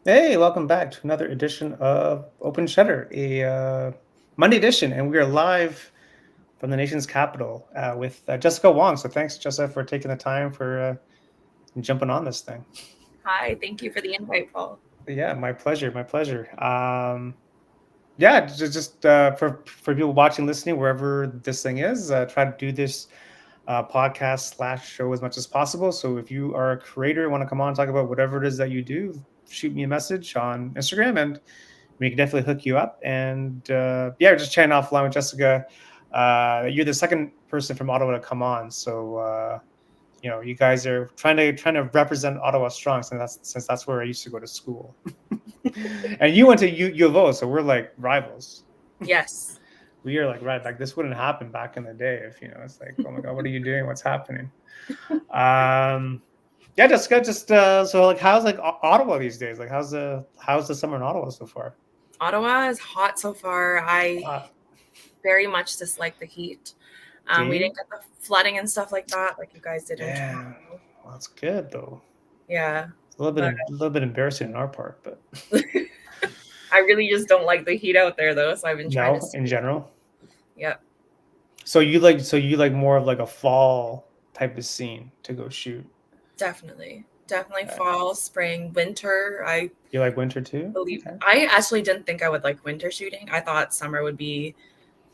Hey, welcome back to another edition of Open Shutter, a Monday edition, and we are live from the nation's capital with Jessica Wong. So thanks, Jessica, for taking the time for jumping on this thing. Hi, thank you for the invite, Paul. Yeah, my pleasure, my pleasure. Yeah, just for people watching, listening, wherever this thing is, try to do this podcast slash show as much as possible. So if you are a creator, want to come on and talk about whatever it is that you do, shoot me a message on Instagram and we can definitely hook you up. And yeah, just chatting offline with Jessica. You're the second person from Ottawa to come on, so you guys are trying to represent Ottawa strong, since that's where I used to go to school. And you went to U of O, so we're like rivals. Yes. We are like right, like this wouldn't happen back in the day if it's like, oh my god, what are you doing? What's happening? Um, yeah, Jessica, just so like, how's like Ottawa these days? Like, how's the summer in Ottawa so far? Ottawa is hot so far. I Hot. very much dislike the heat. Do We you? didn't get the flooding and stuff like that, like you guys did in Yeah, Toronto. well, that's good though. Yeah, It's but a little bit embarrassing on our part, but I really just don't like the heat out there, though. So I've been trying to no, in stay. general. Yeah, So you like more of like a fall type of scene to go shoot. definitely Okay. fall, spring, winter. I You like winter too? believe Okay. I actually didn't think I would like winter shooting. I thought summer would be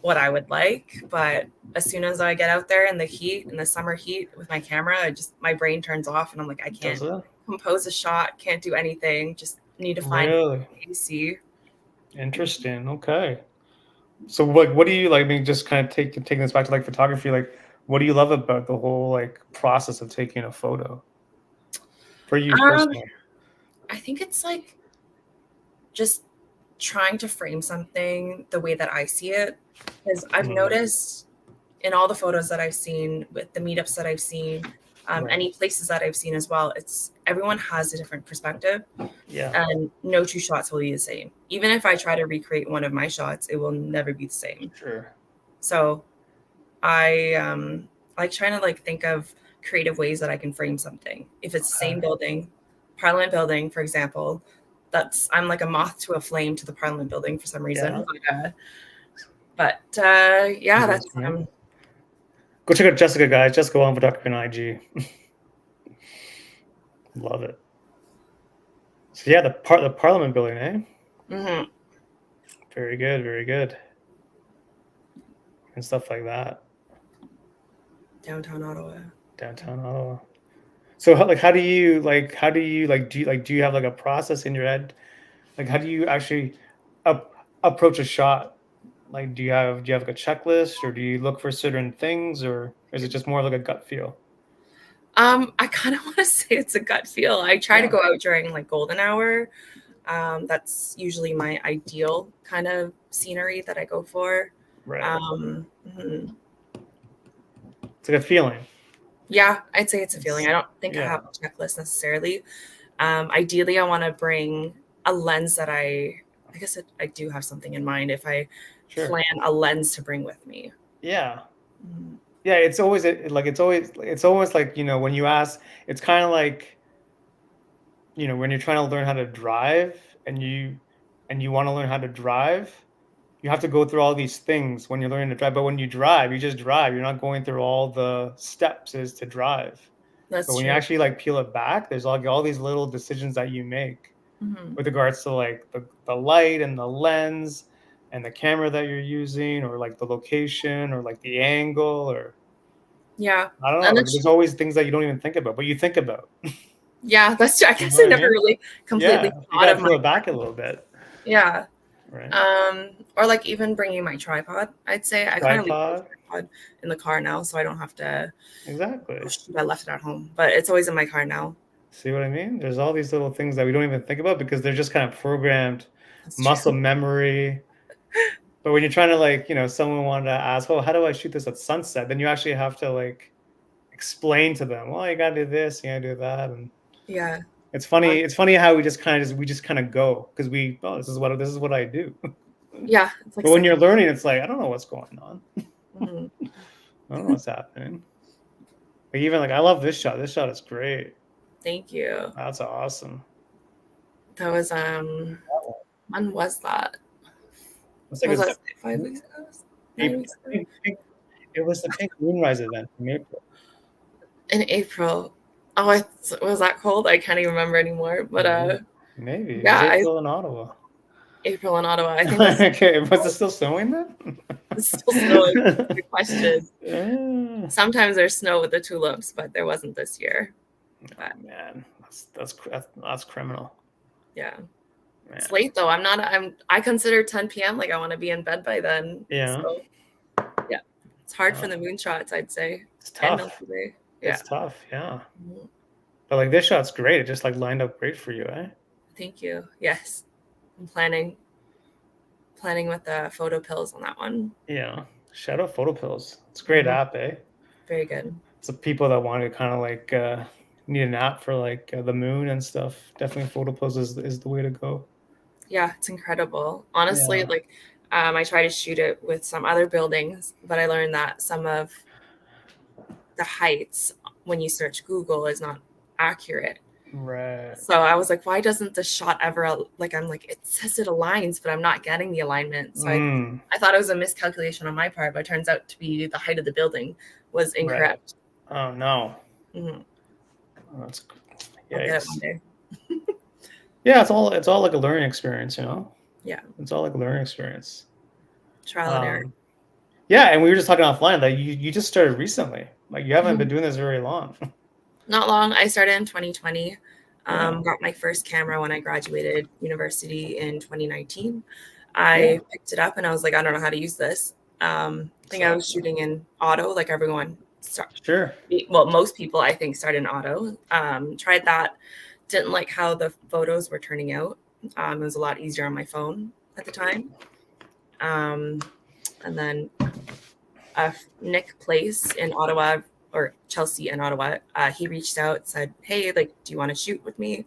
what I would like. But as soon as I get out there in the heat, in the summer heat with my camera, my brain turns off and I'm like, I Does can't it? compose a shot, can't do anything, just need to find Really? AC. Interesting. Okay. So what do you like? I mean, just kind of taking this back to like photography. Like, what do you love about the whole like process of taking a photo for you Um, personally? I think it's like just trying to frame something the way that I see it. Because I've Mm, noticed in all the photos that I've seen, with the meetups that I've seen, right. any places that I've seen as well, it's everyone has a different perspective. Yeah. And no two shots will be the same. Even if I try to recreate one of my shots, it will never be the same. Sure. So I like trying to like think of creative ways that I can frame something. If it's the Okay. same building, Parliament building, for example, that's I'm like a moth to a flame to the Parliament building for some reason. Yeah. But yeah, Easy that's for me. Go check out Jessica, guys. Jessica Wong Photography on IG. Love it. So yeah, the Parliament building, eh? hmm Very good, very good, and stuff like that. downtown Ottawa. Downtown Ottawa. So how do you do you have like a process in your head? Like how do you actually approach a shot? Like do you have like a checklist, or do you look for certain things, or is it just more like a gut feel? I kind of want to say it's a gut feel. I try to Yeah. go out during like golden hour. That's usually my ideal kind of scenery that I go for. Right. Mhm. It's like a feeling. Yeah, I'd say it's a feeling. It's I don't think I yeah. have a checklist necessarily. Ideally, I want to bring a lens that I guess I do have something in mind if I Sure. plan a lens to bring with me. Yeah. Mhm. Yeah, it's always like, when you ask, it's kind of like, when you're trying to learn how to drive, and you want to learn how to drive, you have to go through all these things when you're learning to drive. But when you drive, you just drive. You're not going through all the steps is to drive. But That's when you true. actually like peel it back, there's all these little decisions that you make hmm with regards to like the light and the lens and the camera that you're using, or like the location, or like the angle, or Yeah, I don't know. and Like that's there's always things that you don't even think about, but you think about. yeah, that's true. I You know guess I what I never mean? really Yeah, completely you thought gotta of my peel it back a little bit, yeah. right? Or like even bringing my tripod. I'd say I kind of leave my Tripod, tripod in the car now, so I don't have to. Oh exactly. shoot, I left it at home, but it's always in my car now. See what I mean? There's all these little things that we don't even think about because they're just kind of programmed That's muscle true. memory. But when you're trying to like, someone wanted to ask, "Oh, how do I shoot this at sunset?" Then you actually have to like explain to them, "Well, you gotta do this, you gotta do that," and Yeah. it's Uh, funny. It's funny how we just kind of go because this is what I do. yeah, it's like But when second. you're learning, it's like I don't know what's going on. Mhm. I don't know what's happening. Like even like I love this shot. This shot is great. Thank you. That's awesome. That was when was that? It's like Was a that 5 weeks ago? 9 weeks ago? it was the pink moonrise event from April. In April. Oh, was that cold? I can't even remember anymore. But Maybe it was yeah, April in Ottawa. April in Ottawa. I think it was Okay, was it still snowing then? still snowing. Good question. Yeah. Sometimes there's snow with the tulips, but there wasn't this year. But Oh, man, that's criminal. yeah. Man. It's late though. I consider 10 p.m. like I want to be in bed by then. Yeah. So yeah. It's hard for the moonshots, I'd say. It's And tough. Milky Way. Yeah. It's tough, yeah. But like this shot's great. It just like lined up great for you, eh? Thank you. Yes. I'm planning with the photo pills on that one. Yeah. Shout out Photo Pills. It's a great app, eh? Very good. So people that want to kind of like need an app for like the moon and stuff, definitely Photo Pills is the way to go. Yeah, it's incredible. Honestly, Yeah. like I try to shoot it with some other buildings, but I learned that some of the heights when you search Google is not accurate. Right. So I was like, why doesn't the shot ever like I'm like it says it aligns, but I'm not getting the alignment. So I thought it was a miscalculation on my part, but it turns out to be the height of the building was incorrect. Right. Oh no. Mm-hmm. Oh, that's I'll get it one day. Yeah, it's all like a learning experience, you know? Yeah. It's all like a learning experience. Trial and error. Yeah, and we were just talking offline that you just started recently. Like you haven't been doing this very long. Not long. I started in 2020. Got my first camera when I graduated university in 2019. I picked it up and I was like, I don't know how to use this. I think I was shooting in auto, like everyone. Sure. Well, most people I think started in auto. Tried that. Didn't like how the photos were turning out. It was a lot easier on my phone at the time. And then Nick Place in Ottawa, or Chelsea in Ottawa, he reached out, said, hey, like, do you want to shoot with me?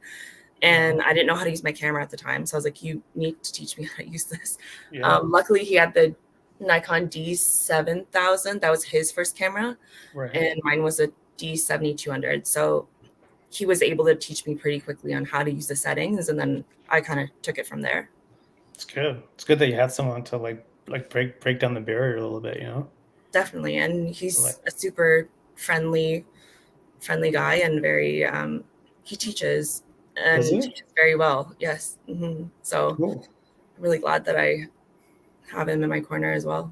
And I didn't know how to use my camera at the time. So I was like, you need to teach me how to use this. Yeah. Luckily, he had the Nikon D7000. That was his first camera. Right. And mine was a D7200. So he was able to teach me pretty quickly on how to use the settings. And then I kind of took it from there. It's good. It's good that you had someone to like break down the barrier a little bit, you know? Definitely. And he's a super friendly guy and very, he teaches and teaches very well. Yes. Mm-hmm. So cool. I'm really glad that I have him in my corner as well.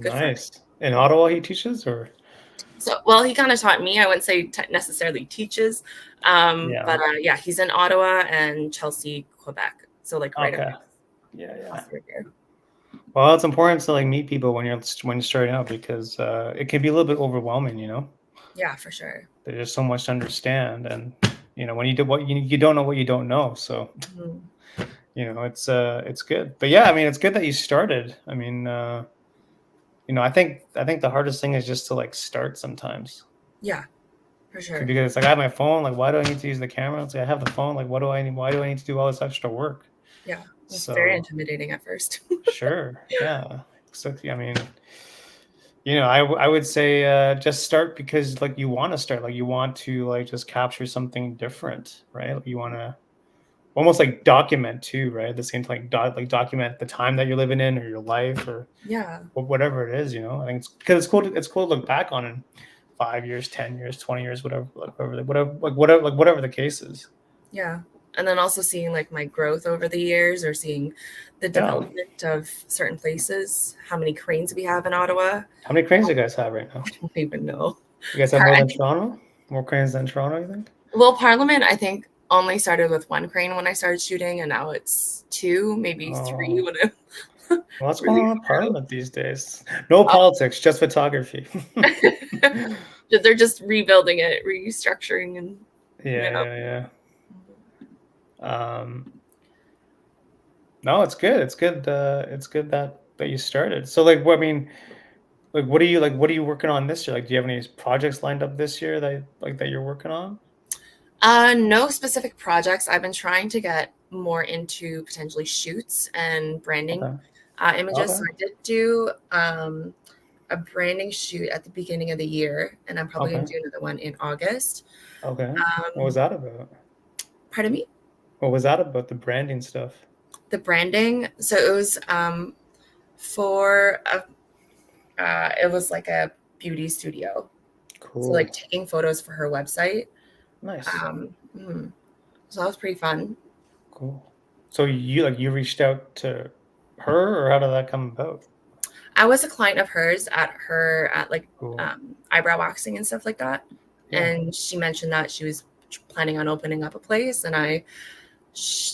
Good nice. In Ottawa he teaches, or? So, well, he kind of taught me. I wouldn't say necessarily teaches. But yeah, he's in Ottawa and Chelsea, Quebec. So like right up. Yeah. Well, it's important to like meet people when you're starting out because it can be a little bit overwhelming, you know? Yeah, for sure. There's just so much to understand, and you know when you do what you don't know what you don't know, so you know it's good. But yeah, I mean it's good that you started. I mean, you know, I think the hardest thing is just to like start sometimes. Yeah, for sure. Because it's like I have my phone. Like, why do I need to use the camera? It's like I have the phone. Like, why do I need to do all this extra work? Yeah, it's very intimidating at first. Sure. Yeah. So I mean, you know, I would say just start because like you want to start, like you want to like just capture something different, right? Like, you want to almost like document too, right? At the same time, like document the time that you're living in or your life or whatever it is, you know. I think it's because it's cool to look back on in 5 years, 10 years, 20 years, whatever the case is. Yeah. And then also seeing like my growth over the years or seeing the development of certain places, how many cranes we have in Ottawa. How many cranes do you guys have right now? I don't even know. You guys have more than Toronto? More cranes than Toronto, you think? Well, Parliament, I think, only started with one crane when I started shooting, and now it's 2, maybe 3. Well, what's going on in Parliament these days? No politics, just photography. They're just rebuilding it, restructuring, and yeah. No, it's good. It's good. It's good that you started. So, like, what I mean, like, what are you working on this year? Like, do you have any projects lined up this year that you're working on? No specific projects. I've been trying to get more into potentially shoots and branding images. So I did do a branding shoot at the beginning of the year, and I'm probably going to do another one in August. Okay. What was that about? Pardon me? What was that about, the branding stuff? The branding. So it was for a it was like a beauty studio. So Cool. like taking photos for her website. Nice. So that was pretty fun. Cool. So you reached out to her, or how did that come about? I was a client of hers at like Cool. eyebrow waxing and stuff like that. Yeah. And she mentioned that she was planning on opening up a place, and I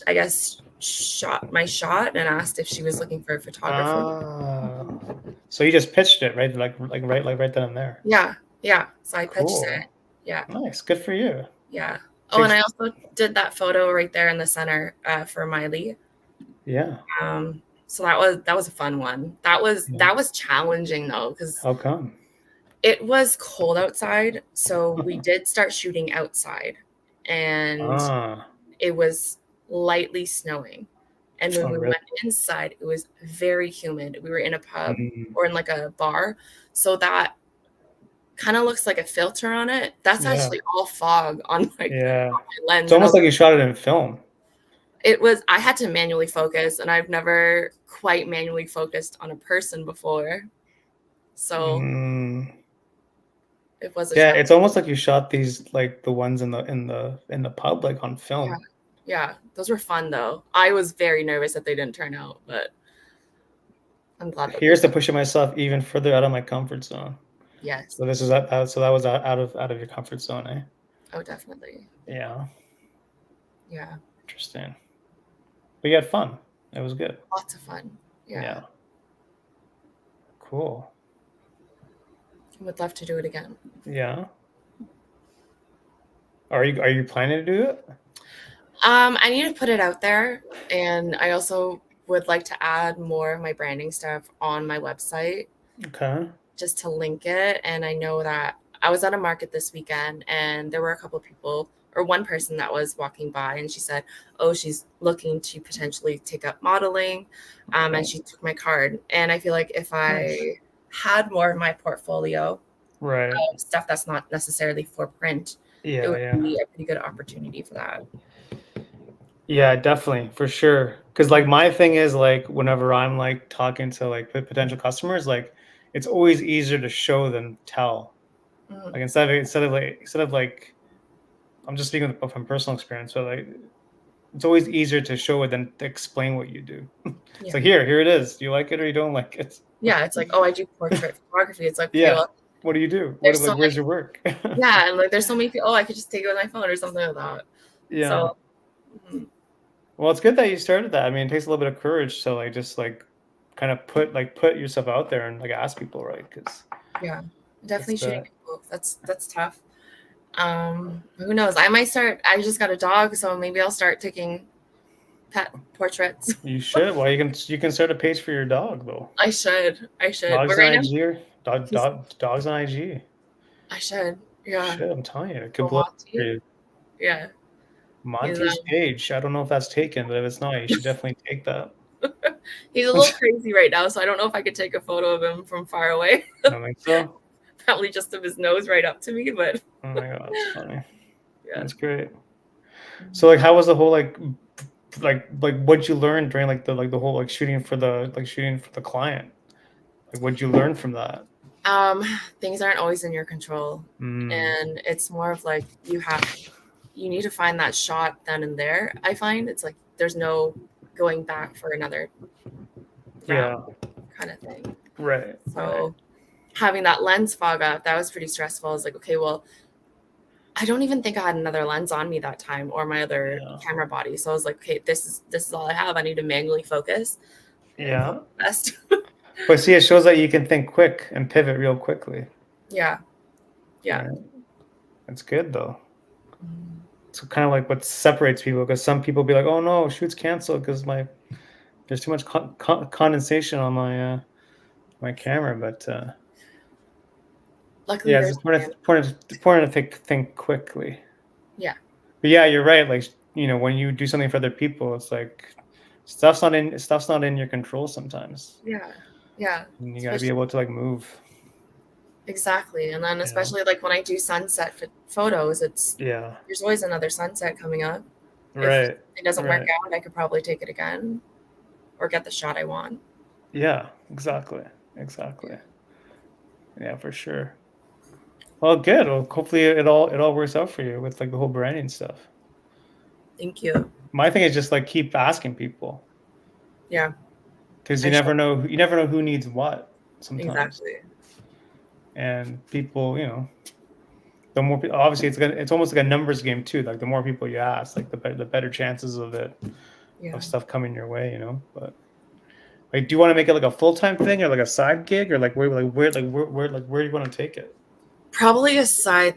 guess shot my shot and asked if she was looking for a photographer. Ah. So you just pitched it, right? Right then and there. Yeah, yeah. So I pitched Cool. it. Yeah, Nice. Good for you. yeah. Oh, and Takes I also did that photo right there in the center for Miley. Yeah. So that was a fun one. Yeah. That was challenging though, because How come? it was cold outside. So we did start shooting outside, and Ah. it was lightly snowing. And when Oh, we really? went inside, it was very humid. We were in a pub Mm, or in like a bar. So that kind of looks like a filter on it. That's yeah. actually all fog on my Yeah. It's lens. And almost like you shot it in film. I had to manually focus, and I've never quite manually focused on a person before. So Mm. it was a Yeah, challenge. it's almost like you shot these, like the ones in the pub, like on Yeah. film. Yeah. Those were fun though. I was very nervous that they didn't turn out, but I'm glad that they Here's to did. pushing myself even further out of my comfort zone. Yes. So this is so that was out of your comfort zone, eh? Oh, definitely. Yeah. Yeah. Interesting. But you had fun. It was good. Lots of fun. Yeah. Yeah. Cool. Would love to do it again. Yeah. Are you planning to do it? I need to put it out there, and I also would like to add more of my branding stuff on my website Okay. just to link it. And I know that I was at a market this weekend, and there were a couple people or one person that was walking by, and she said, "Oh, she's looking to potentially take up modeling," and she took my card. And I feel like if Nice. I had more of my portfolio Right. of stuff that's not necessarily for print, it Yeah, would yeah. be a pretty good opportunity for that. Yeah, definitely, for sure. Because like my thing is like whenever I'm like talking to like potential customers, like it's always easier to show than tell. Mhm. Like instead of like I'm just speaking from personal experience, so like it's always easier to show it than to explain what you do. It's Yeah. like here it is. Do you like it or you don't like it? Yeah, it's like, oh, I do portrait photography. It's like, okay, Yeah. well, What do you do? there's so Like where's many, your work? yeah, and like there's so many people. Oh, I could just take it with my phone or something like that. Yeah. So, Well, it's good that you started that. I mean, it takes a little bit of courage to like just like kind of put yourself out there and like ask people, right? Because yeah, it's definitely shooting the people. That's tough. Who knows? I might start. I just got a dog, so maybe I'll start taking pet portraits. you should. Well, you can start a page for your dog though. I should. I should. But Dogs on right now, IG or he's. dogs on IG. I should. Yeah. Shit, I'm telling you, it could For blow up for Monty. you. Yeah. He's Monty's page. I don't know if that's taken, but if it's not, you should definitely take that. he's a little crazy right now, so I don't know if I could take a photo of him from far away. I don't think so. Probably just of his nose right up to me, but Oh my god, that's funny. yeah. That's great. So like, how was the whole like what'd you learn during the whole like shooting for the client? Like what'd you learn from that? Things aren't always in your control, Mm, and it's more of like you need to find that shot then and there. I find it's like there's no going back for another yeah. round kind of thing. Right. So having that lens fog up, that was pretty stressful. I was like, okay, well, I don't even think I had another lens on me that time or my other Yeah. camera body. So I was like, okay, this is all I have. I need to manually focus and Yeah. hope for the best. But see, it shows that you can think quick and pivot real quickly. Yeah. Yeah. Right? It's good though. It's kind of like what separates people, because some people be like, "Oh no, shoot's canceled because there's too much condensation on my camera." But Luckily, yeah, it's there's important to think quickly. yeah. But yeah, you're right. Like when you do something for other people, it's like stuff's not in your control sometimes. Yeah. Yeah. And you gotta be able to like move. Exactly. And then Yeah. especially like when I do sunset photos, Yeah. there's always another sunset coming up. If Right. it doesn't work Right. out, I could probably take it again or get the shot I want. Yeah, exactly. Exactly. Yeah, for sure. Well, good. Well, hopefully it all works out for you with like the whole branding stuff. Thank you. My thing is just like keep asking people Yeah, because I should. you never know who needs what sometimes. Exactly. And people, the more obviously it's almost like a numbers game too. Like the more people you ask, like the better chances of Yeah. stuff coming your way. But like, do you want to make it like a full time thing or like a side gig or like where do you want to take it? Probably a side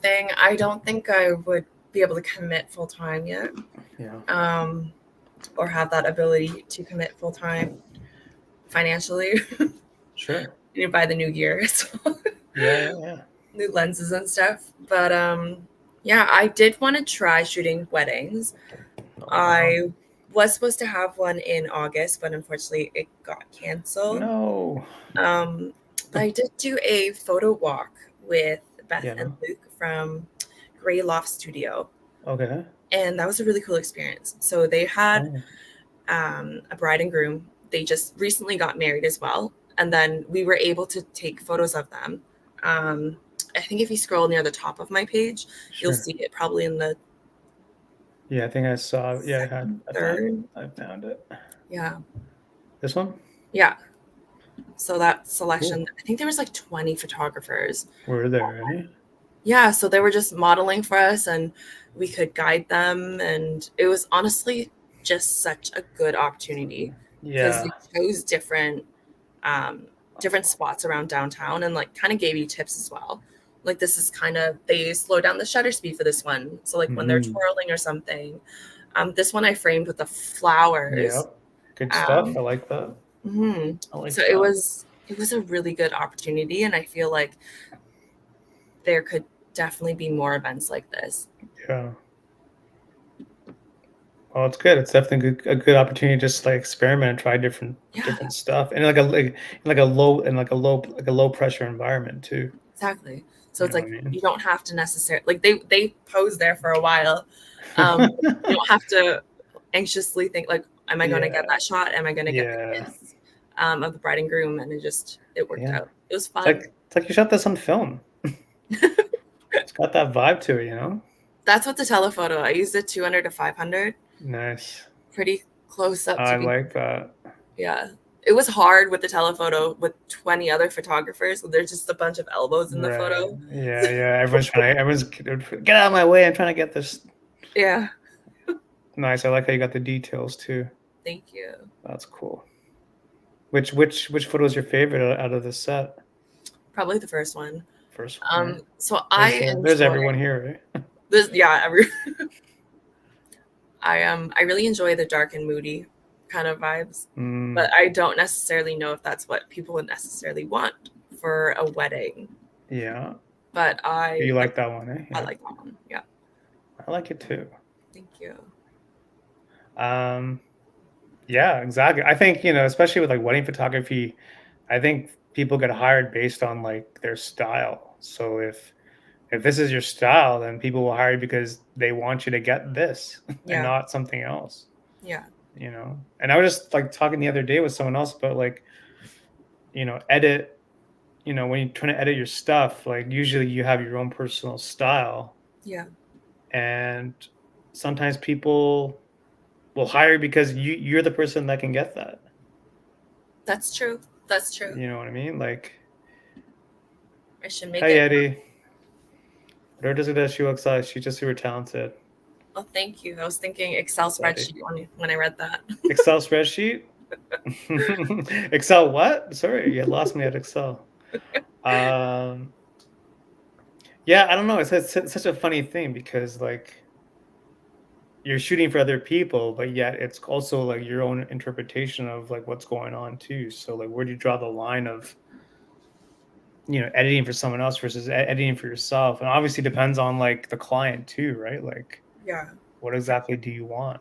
thing. I don't think I would be able to commit full time yet. Yeah. Or have that ability to commit full time financially. Sure. By the new year. So Yeah. Yeah. new lenses and stuff. But yeah, I did want to try shooting weddings. Oh, wow. I was supposed to have one in August, but unfortunately it got canceled. No. Um, I did do a photo walk with Beth Yeah. and Luke from Gray Loft Studio, Okay. and that was a really cool experience. So they had Oh, a bride and groom. They just recently got married as well, and then we were able to take photos of them. Um, I think if you scroll near the top of my page, you'll sure. see it probably in the Yeah, I think I saw. Yeah, second, I found it. third. I found it. Yeah, This one. yeah. So that selection, Cool. I think there was like 20 photographers. Were there any? Yeah, so they were just modeling for us, and we could guide them, and it was honestly just such a good opportunity because Yeah. they chose um, different spots around downtown and like kind of gave you tips as well. Like this is kind of they slow down the shutter speed for this one. So like when they're Hmm. twirling or something. This one I framed with the flowers. Yep. Good stuff. Um, I like that. mhm. I like So that. it was a really good opportunity, and I feel like there could definitely be more events like this. Yeah. Well, it's good. It's definitely a good opportunity to just like experiment and try Yeah, different stuff, and like a low pressure environment too. exactly. So You it's know what I like mean? you don't have to necessarily like they pose there for a while. You don't have to anxiously think like, am I going to get Yeah. that shot? Am I going to get the Yeah. kiss of the bride and groom? And it worked Yeah. out. It was It's like fun. it's like you shot this on film. It's got that vibe to it. That's what the telephoto. I used it 200 to 500, Nice. pretty close up to I be. like that. Yeah. It was hard with the telephoto with 20 other photographers. So there's just a bunch of elbows in the Right. photo. Yeah. Everyone's get out of my way. I'm trying to get this. Yeah. Nice. I like how you got the details too. Thank you. That's cool. Which photo is your favorite out of the set? Probably the first one. First one, right? So I There's enjoy everyone here, right? this. Yeah. I really enjoy the dark and moody kind of vibes, Mm, but I don't necessarily know if that's what people would necessarily want for a wedding. yeah. But You like that one, eh? I Yeah. like that one. Yeah. I like it too. Thank you. Um, yeah, exactly. I think, especially with like wedding photography, I think people get hired based on like their style. So if this is your style, then people will hire you because they want you to get this and Yeah. not something else, Yeah. And I was just like talking the other day with someone else about like, edit, when you're trying to edit your stuff, like usually you have your own personal style. Yeah. And sometimes people will hire you because you're the person that can get that. That's true. That's true. You know what I mean? Like, I should make hey it. Eddie, whatever does it that she looks like, she's just super talented. Oh, thank you. I was thinking Excel spreadsheet when I read that. Excel spreadsheet. Excel what? Sorry, you lost me at Excel. Yeah, I don't know. It's such a funny thing because like you're shooting for other people, but yet it's also like your own interpretation of like what's going on too. So like, where do you draw the line of editing for someone else versus editing for yourself? And obviously depends on like the client too, right? Like, Yeah. what exactly do you want?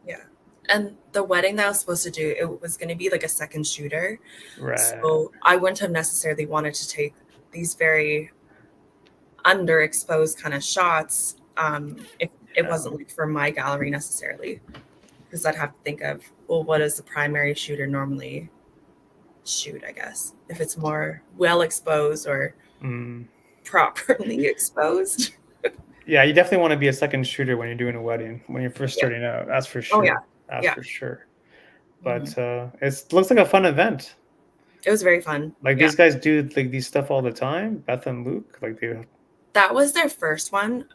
Yeah. And the wedding that I was supposed to do, it was going to be like a second shooter. Right. So I wouldn't have necessarily wanted to take these very underexposed kind of shots If it wasn't like for my gallery necessarily, because I'd have to think of, well, what does the primary shooter normally shoot? I guess if it's more well exposed or properly exposed. Yeah, you definitely want to be a second shooter when you're doing a wedding, when you're first starting out. That's for Oh yeah, sure. That's yeah. for sure. But it looks like a fun event. It was very fun. Like these guys do like these stuff all the time. Beth and Luke, like they. That was their first one.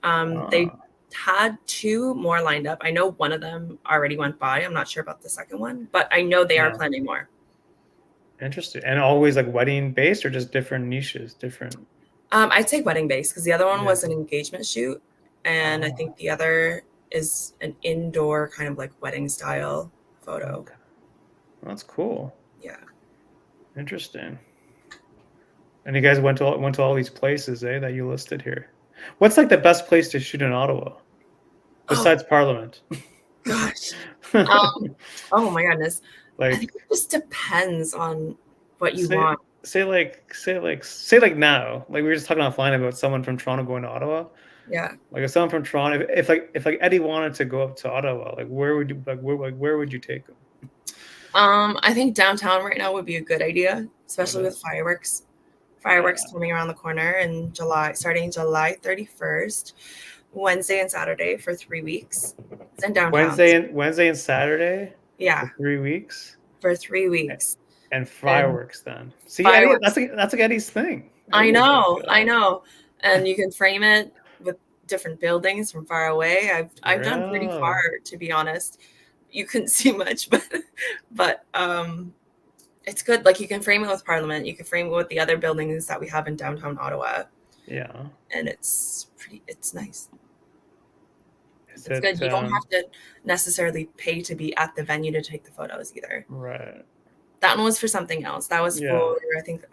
They Ah, had 2 more lined up. I know one of them already went by. I'm not sure about the second one, but I know they are yeah. planning more. Interesting. And always like wedding based or just different niches, different. I'd say wedding based because the other one Yeah. was an engagement shoot, and I Oh, think the other is an indoor kind of like wedding style photo. okay. That's cool. Yeah. Interesting. And you guys went to all these places, eh, that you listed here. What's like the best place to shoot in Ottawa besides Parliament? Gosh. Oh my goodness. I Like, think it just depends on what you say want. like now. Like we were just talking offline about someone from Toronto going to Ottawa. Yeah. Like if someone from Toronto, if like Eddie wanted to go up to Ottawa, like where would you where would you take him? I think downtown right now would be a good idea, especially Okay. with fireworks. Fireworks coming around the corner in July, starting July 31st, Wednesday and Saturday for 3 weeks. It's in downtown. Wednesday and Saturday Yeah, for 3 weeks. for 3 weeks. And fireworks then. See, Eddie, Fireworks. that's like Eddie's thing. I Eddie would like know, I that. know. And you can frame it with different buildings from far away. I've done pretty far, Really? to be honest. You couldn't see much, but it's good. Like you can frame it with Parliament, you can frame it with the other buildings that we have in downtown Ottawa, Yeah. and it's nice. Is It's it good. You don't have to necessarily pay to be at the venue to take the photos either. right? That one was for something else. That was Yeah. for, I think,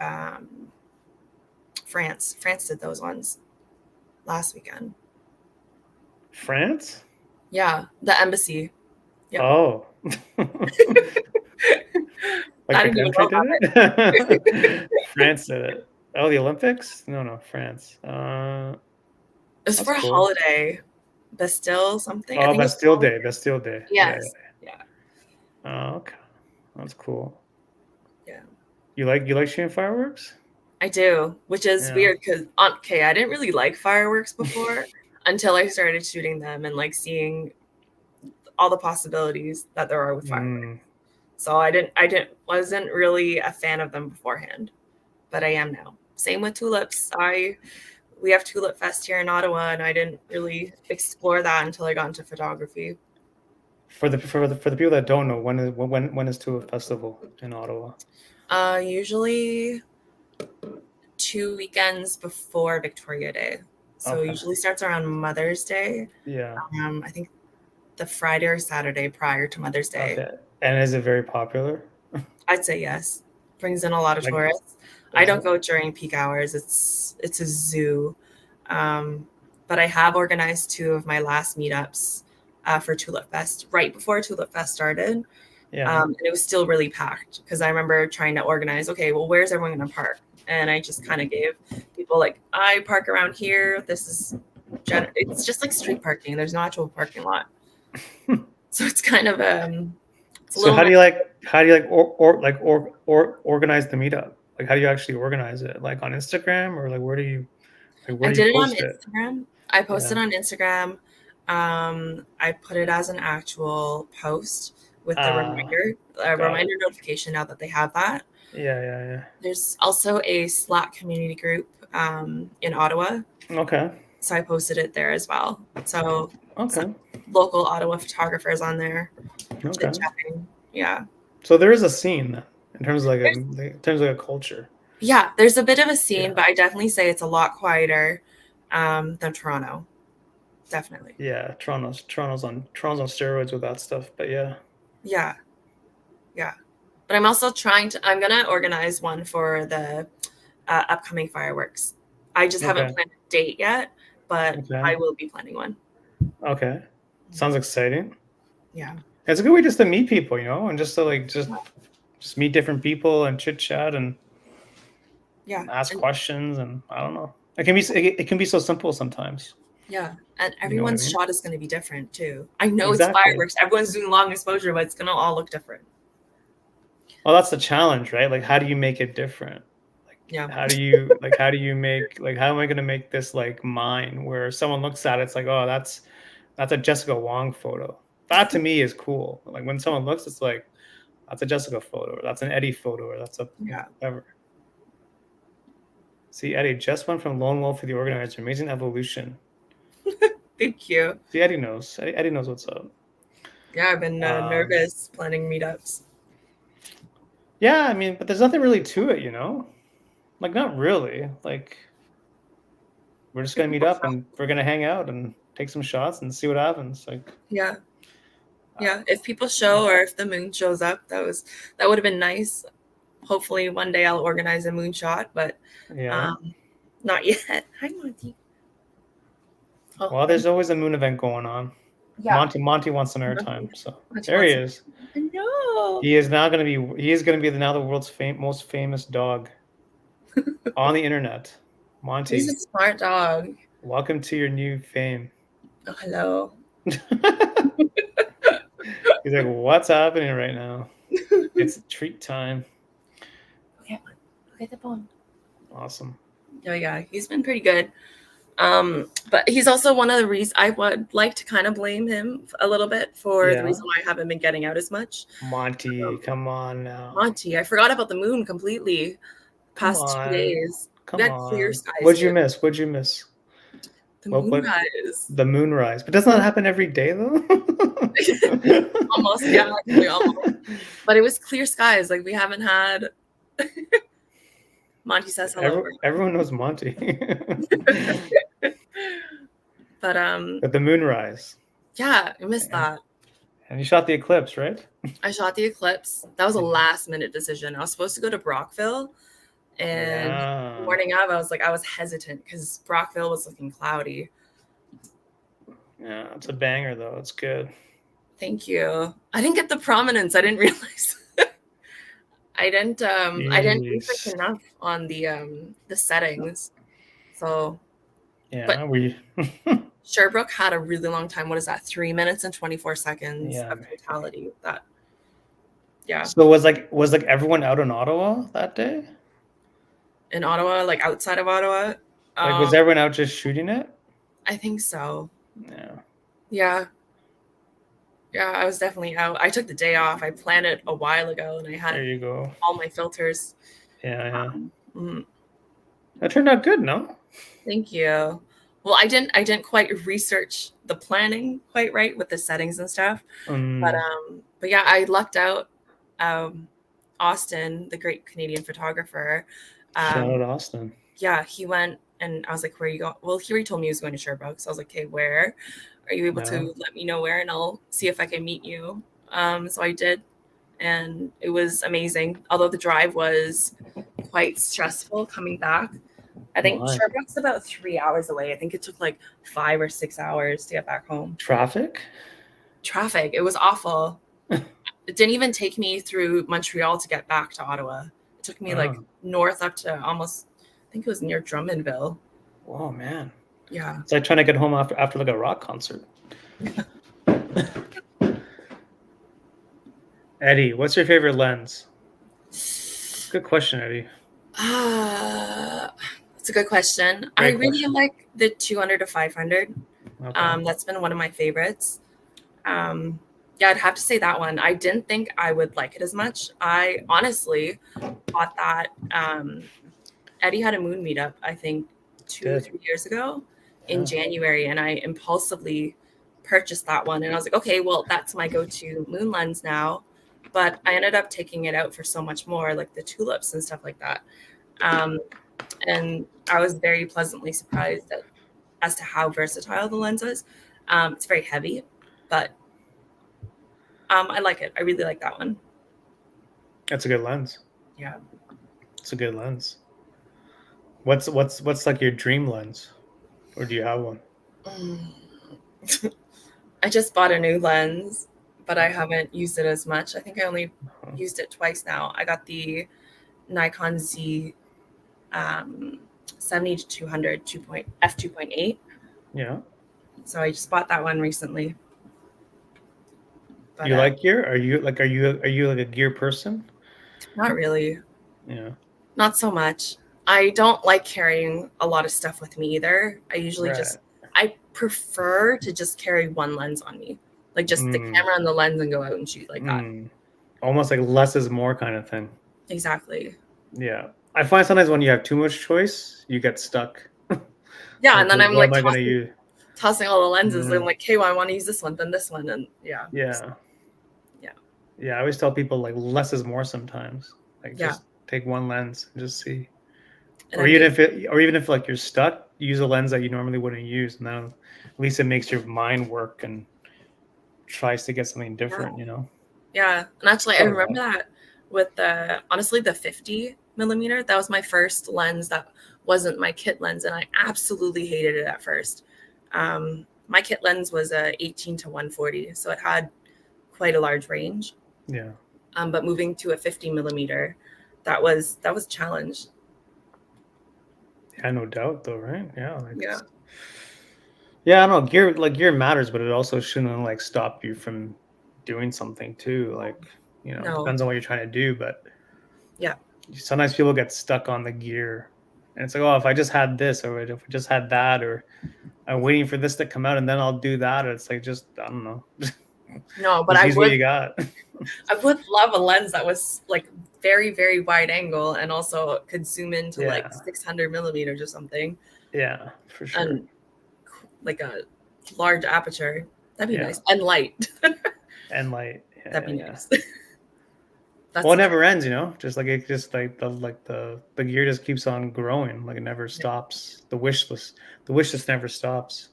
France. France did those ones last weekend. France? Yeah, the embassy. Yep. Oh. I Like the didn't even country know did it? France did it. Oh, the Olympics? No, France. It was That's for a cool. holiday. Bastille something. I Oh, think it's Bastille called. Day. Bastille Day. Yes. Yeah. Oh, okay. That's cool. Yeah. You like shooting fireworks? I do, which is Yeah. weird because I didn't really like fireworks before until I started shooting them and like seeing all the possibilities that there are with fireworks. So I wasn't really a fan of them beforehand, but I am now. Same with tulips. We have Tulip Fest here in Ottawa, and I didn't really explore that until I got into photography. For the people that don't know, when is Tulip Festival in Ottawa? Usually 2 weekends before Victoria Day. So Okay. usually starts around Mother's Day. Yeah. I think the Friday or Saturday prior to Mother's Day. Okay. And is it very popular? I'd say yes. Brings in a lot of Like, tourists. I don't go during peak hours. It's a zoo. But I have organized 2 of my last meetups for Tulip Fest right before Tulip Fest started. Yeah. And it was still really packed because I remember trying to organize, okay, well, where's everyone going to park? And I just kind of gave people like, I park around here. It's just like street parking. There's no actual parking lot. So it's kind of So how do you organize the meetup? Like how do you actually organize it? Like on Instagram or like where do you did it on post it? Instagram. I posted on Instagram. I put it as an actual post with the reminder notification now that they have that. Yeah. There's also a Slack community group in Ottawa. Okay. So I posted it there as well. So Okay. Local Ottawa photographers on there. Okay. Chit-chatting. Yeah. So there is a scene in terms of a culture. Yeah, there's a bit of a scene, but I definitely say it's a lot quieter than Toronto. Definitely. Yeah, Toronto's on steroids with that stuff, but yeah. Yeah. But I'm also I'm gonna organize one for the upcoming fireworks. I just haven't planned a date yet, but I will be planning one. Okay. Sounds exciting. Yeah. It's a good way just to meet people, and just to just meet different people and chit chat and ask questions, and I don't know. It can be so simple sometimes. Yeah. And You know what I everyone's mean? shot is going to be different too. I know it's Exactly. fireworks. Everyone's doing long exposure, but it's going to all look different. Well, that's the challenge, right? Like, how do you make it different? Like, Yeah. how do you make, like, how am I going to make this like mine, where someone looks at it, it's like, oh, that's a Jessica Wong photo. That to me is cool. Like when someone looks, it's like, that's a Jessica photo, or that's an Eddie photo, or that's a Yeah. whatever. See, Eddie just went from lone wolf to the organizer. Amazing evolution. Thank you. See, Eddie knows. Eddie knows what's up. Yeah, I've been nervous planning meetups. Yeah, I mean, but there's nothing really to it, you know? Like, not really. Like, we're just If gonna meet people up show. and we're gonna hang out and take some shots and see what happens. Like, Yeah. Yeah. If people show, or if the moon shows up, that would have been nice. Hopefully one day I'll organize a moonshot, but yeah. not yet. Hi, Monty. Oh, Well, there's always a moon event going on. yeah. Monty wants some airtime, so Monty there he wants is. No. He is gonna be now the world's most famous dog on the internet. Monty, He's a smart dog. welcome to your new fame. Oh, hello. He's like, what's happening right now? It's treat time. Look at the phone. Awesome. Oh yeah, he's been pretty good. But he's also one of the reasons I would like to kind of blame him a little bit for the reason why I haven't been getting out as much. Monty, come on now. Monty, I forgot about the moon completely. Past 2 days. Come on. Clear skies. What'd you miss? What'd you miss? The moonrise. The moonrise. But doesn't that happen every day though? Almost, yeah, actually almost. But it was clear skies. Like we haven't had. Monty says hello. Everyone knows Monty. But the moonrise. Yeah, I missed that. And you shot the eclipse, right? I shot the eclipse. That was a last minute decision. I was supposed to go to Brockville, and the morning of, I was hesitant because Brockville was looking cloudy. Yeah, it's a banger though. It's good. Thank you. I didn't get the prominence. I didn't realize. I didn't research enough on the settings. So yeah, but Sherbrooke had a really long time. What is that? 3 minutes and 24 seconds of totality. That So was everyone out in Ottawa that day? In Ottawa, like outside of Ottawa? Like was everyone out just shooting it? I think so. Yeah. Yeah. Yeah, I was definitely out. I took the day off. I planned it a while ago, and I had there you go. all my filters. Yeah. That turned out good, no? Thank you. Well, I didn't quite research the planning quite right with the settings and stuff. But yeah, I lucked out. Austin, the great Canadian photographer. Shout out Austin. Yeah, he went, and I was like, where are you going? Well, he already told me he was going to Sherbrooke. So I was like, okay, where? Are you able to let me know where, and I'll see if I can meet you. So I did, and it was amazing. Although the drive was quite stressful coming back. I think Sherbrooke's about 3 hours away. I think it took like 5 or 6 hours to get back home. Traffic? It was awful. It didn't even take me through Montreal to get back to Ottawa. It took me like north up to almost, I think it was near Drummondville. Oh man. Yeah. It's like trying to get home after like a rock concert. Eddie, what's your favorite lens? Good question, Eddie. That's a good question. I really like the 200 to 500. Okay. That's been one of my favorites. Yeah, I'd have to say that one. I didn't think I would like it as much. I honestly thought that Eddie had a moon meetup, I think 2-3 years ago in January, and I impulsively purchased that one. And I was like, okay, well, that's my go-to moon lens now. But I ended up taking it out for so much more, like the tulips and stuff like that. And I was very pleasantly surprised as to how versatile the lens is. It's very heavy, but I like it. I really like that one. That's a good lens. Yeah. It's a good lens. What's like your dream lens? Or do you have one? I just bought a new lens, but I haven't used it as much. I think I only used it twice now. I got the Nikon Z 70 to 200 f2.8. Yeah. So I just bought that one recently. But You like gear? Are you like a gear person? not really. Yeah. Not so much. I don't like carrying a lot of stuff with me either. Right. I prefer to just carry one lens on me, like just the Mm, camera and the lens and go out and shoot like that. almost like less is more kind of thing. Exactly. Yeah. I find sometimes when you have too much choice, you get stuck. Yeah. Like, And then I'm what like am I going to use? tossing all the lenses. I'm Mm, like, hey, well, I want to use this one, then this one. And yeah. yeah. Yeah. Yeah. I always tell people like less is more sometimes. Like Yeah. just take one lens and just see. And Or I'm even doing, if like you're stuck, use a lens that you normally wouldn't use. And then at least it makes your mind work and tries to get something yeah. different, you know? Yeah. And actually, I Thought of remember that. that with honestly, the 50 millimeter, that was my first lens that wasn't my kit lens. And I absolutely hated it at first. My kit lens was a 18 to 140. So it had quite a large range. Yeah. But moving to a 50 millimeter, that was a challenge. Yeah, no doubt though, right? Yeah. Yeah. Yeah, I don't know. Gear matters, but it also shouldn't like stop you from doing something too. Like, it No. depends on what you're trying to do, but Yeah. sometimes people get stuck on the gear. And it's like, oh, if I just had this, or if I just had that, or I'm waiting for this to come out and then I'll do that. Or it's like just I don't know. No, but Just use what you got. I would love a lens that was like very, very wide angle and also could zoom into like Yeah. 600 millimeters or something, Yeah, for sure. and like a large aperture. That'd be Yeah. nice. And light. And light. That'd Yeah, be yeah. nice. Well, That's it never ends, Just like it just like the gear just keeps on growing. Like it never yeah. stops. The wish list never stops.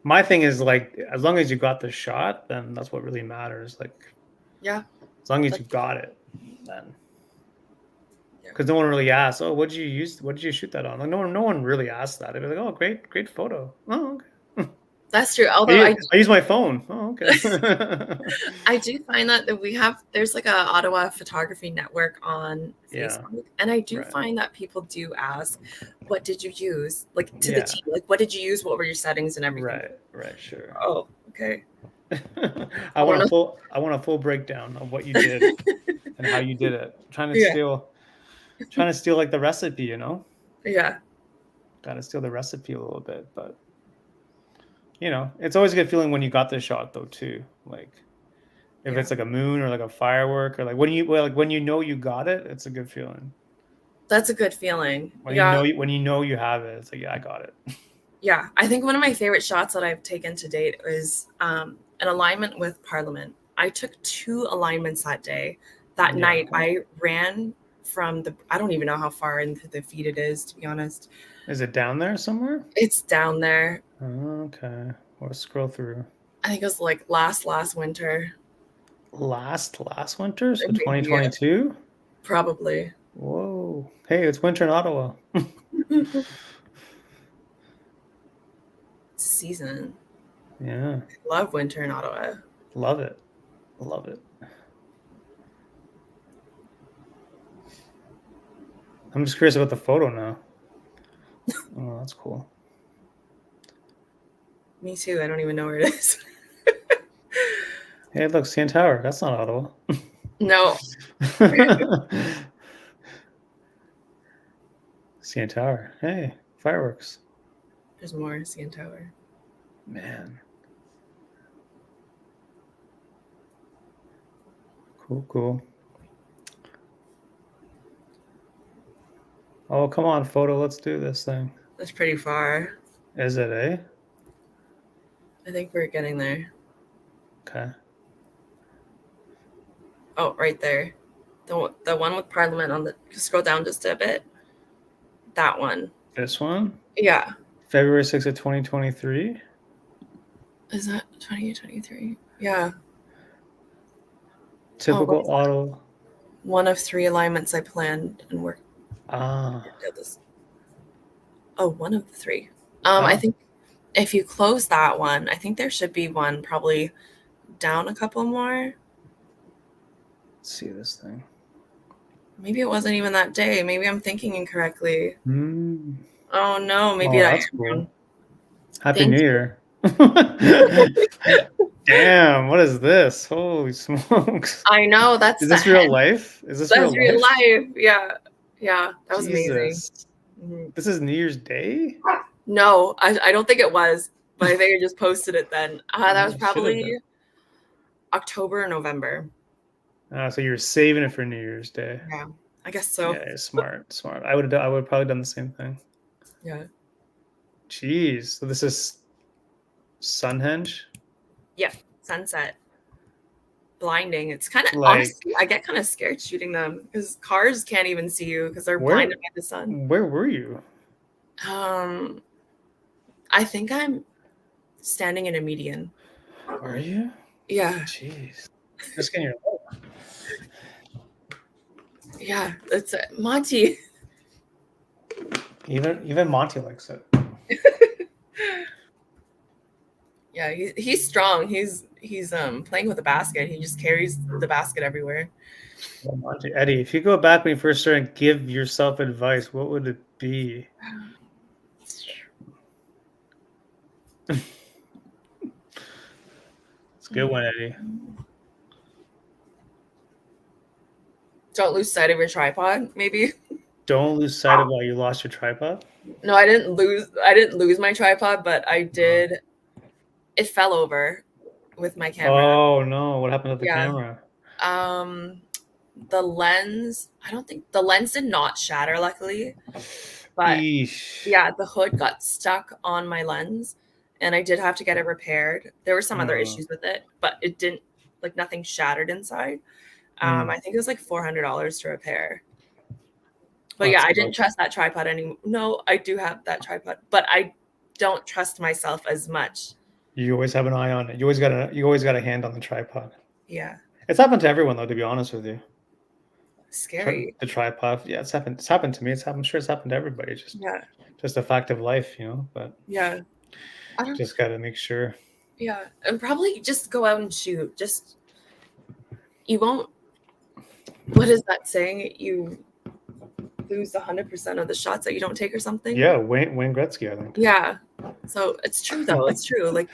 My thing is like as long as you got the shot, then that's what really matters. Like Yeah. as long as That's, you got it, then yeah. because no one really asks, oh, what did you use? What did you shoot that on? Like no one really asks that. They'd be like, oh, great photo. Oh, okay. That's true. I Although use, I use my phone. Oh, okay. I do find that there's like a Ottawa photography network on Yeah. Facebook, and I do Right. find that people do ask, what did you use? Like to the Yeah. T, like what did you use? What were your settings and everything? Right. Sure. Oh, okay. I I don't want a know. full breakdown of what you did and how you did it. Yeah. Trying to steal like the recipe. Yeah. Got to steal the recipe a little bit, but it's always a good feeling when you got the shot though too. Like if Yeah. it's like a moon or like a firework or like when you know you got it, it's a good feeling. That's a good feeling. When Yeah. you know you have it, it's like yeah, I got it. Yeah. I think one of my favorite shots that I've taken to date is an alignment with Parliament. I took 2 alignments that day. That Yeah. night, I ran from I don't even know how far into the feed it is, to be honest. Is it down there somewhere? It's down there. Okay. We'll scroll through. I think it was like last winter. Last winter, so Maybe, yeah, 2022. probably. Whoa. Hey, it's winter in Ottawa. It's season. Yeah. I love winter in Ottawa. Love it. Love it. I'm just curious about the photo now. Oh, that's cool. Me too. I don't even know where it is. Hey, look, CN Tower. That's not Ottawa. No. CN Tower. Hey, fireworks. There's more CN Tower. Man. Cool. Oh, come on, photo. Let's do this thing. That's pretty far. Is it, eh? I think we're getting there. Okay. Oh, right there. The one with Parliament on the scroll down just a bit. That one. This one? Yeah. February 6th of 2023. Is that 2023? Yeah. Typical Ottawa. One of 3 alignments I planned and worked. This. Oh, one of the 3. I think if you close that one, I think there should be one probably down a couple more. Let's see this thing. Maybe it wasn't even that day. Maybe I'm thinking incorrectly. Mm. Oh no, maybe that's cool. Happy Thank New you. Year. Damn, what is this? Holy smokes. I know, that's Is the this real head. life? Is this That's real real life? life. Yeah. Yeah, that was amazing. Jesus. Mhm. This is New Year's Day? No, I don't think it was, but I think I just posted it then. That was It should have probably been. October or November. So you're saving it for New Year's Day. Yeah, I guess so. Yeah, smart, smart. I would probably done the same thing. Yeah. Jeez. So this is Sunhenge? Yeah, sunset. Blinding. It's kind of Like honestly, I get kind of scared shooting them because cars can't even see you because they're where blinded by the sun. where were you? Um, I think I'm standing in a median. Are you? Yeah, Jeez. Just getting your yeah. That's it. Monty. even Monty likes it. Yeah, he's strong. He's playing with a basket. He just carries the basket everywhere. Well, Monty, Eddie, if you go back when you first started and give yourself advice, what would it be? It's a good one, Eddie. Don't lose sight of your tripod, maybe. Don't lose sight of why you lost your tripod. No, I didn't lose my tripod, but I did. It fell over with my camera. Oh no, what happened to the Yeah. camera? The lens, I don't think the lens did not shatter, luckily. But Eesh. yeah, the hood got stuck on my lens and I did have to get it repaired. There were some other issues with it, but it didn't, like, nothing shattered inside. I think it was like $400 to repair. But yeah, I didn't trust that tripod anymore. No, I do have that tripod, but I don't trust myself as much. You always have an eye on it. You always got a hand on the tripod. Yeah. It's happened to everyone though, to be honest with you. Scary. The tripod. Yeah, it's happened. It's happened to me. I'm sure it's happened to everybody. Just a fact of life, But yeah. I don't. Just gotta make sure. Yeah, and probably just go out and shoot. Just you won't. What is that saying? You lose 100% of the shots that you don't take, or something. Yeah, Wayne Gretzky, I think. Yeah, so it's true though. It's true. Like,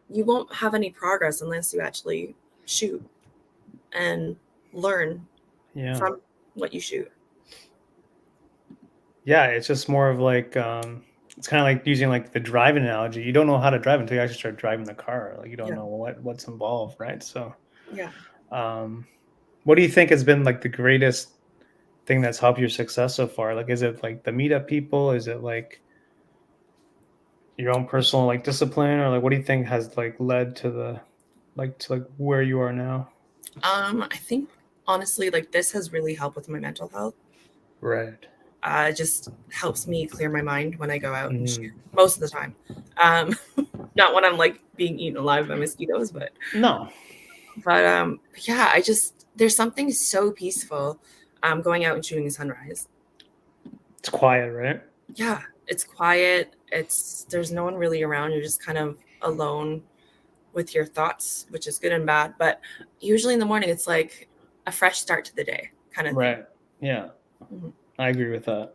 you won't have any progress unless you actually shoot and learn from what you shoot. Yeah, it's just more of like it's kind of like using like the driving analogy. You don't know how to drive until you actually start driving the car. Like you don't know what's involved, right? So yeah. What do you think has been like the greatest thing that's helped your success so far? Like, is it like the meetup people? Is it like your own personal like discipline, or like what do you think has like led to the to where you are now? I think honestly, like, this has really helped with my mental health. Right. It just helps me clear my mind when I go out and shoot most of the time. Not when I'm like being eaten alive by mosquitoes, but no. But yeah, there's something so peaceful going out and shooting a sunrise. It's quiet, right? Yeah, it's quiet. There's no one really around. You're just kind of alone with your thoughts, which is good and bad. But usually in the morning, it's like a fresh start to the day kind of thing. Right. Yeah. Mm-hmm. I agree with that.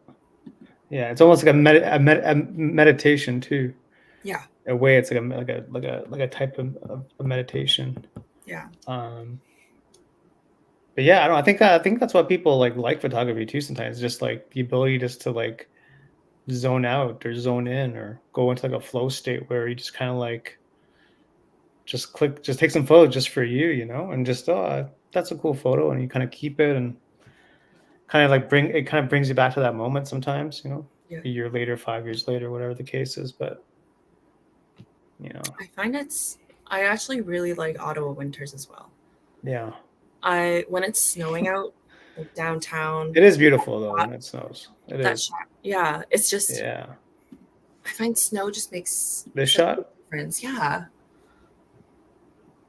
Yeah, it's almost like a meditation too. Yeah. In a way, it's like a type of meditation. Yeah. But yeah, I think that's why people like photography too. Sometimes just like the ability just to like zone out or zone in or go into like a flow state where you just kind of like just take some photos just for you, and just that's a cool photo, and you kind of keep it and kind of like brings you back to that moment sometimes, a year later, 5 years later, whatever the case is. But I find I actually really like Ottawa winters as well. Yeah. When it's snowing out, like downtown. It is beautiful though when it snows. It is. Yeah, it's just. Yeah. I find snow just makes this shot a difference. Yeah.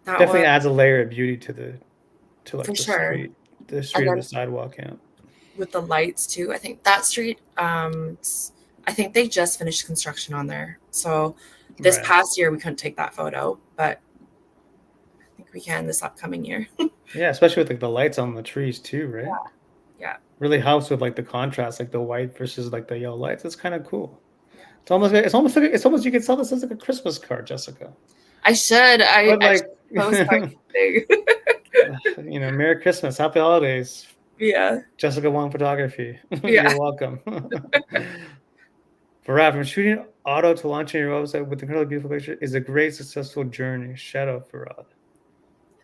That definitely adds a layer of beauty to the street, or the sidewalk. Yeah. With the lights too. I think that street. I think they just finished construction on there, so this past year we couldn't take that photo, but I think we can this upcoming year. Yeah, especially with like the lights on the trees too, right? Yeah. Really helps with like the contrast, like the white versus like the yellow lights. It's kind of cool. It's almost you could sell this as like a Christmas card, Jessica. I should. But I like, should postcard thing. Merry Christmas, Happy Holidays, Yeah. Jessica Wong Photography. Yeah. You're welcome. Farad, from shooting auto to launching your website with incredibly beautiful picture is a great successful journey. Shout out, Farad.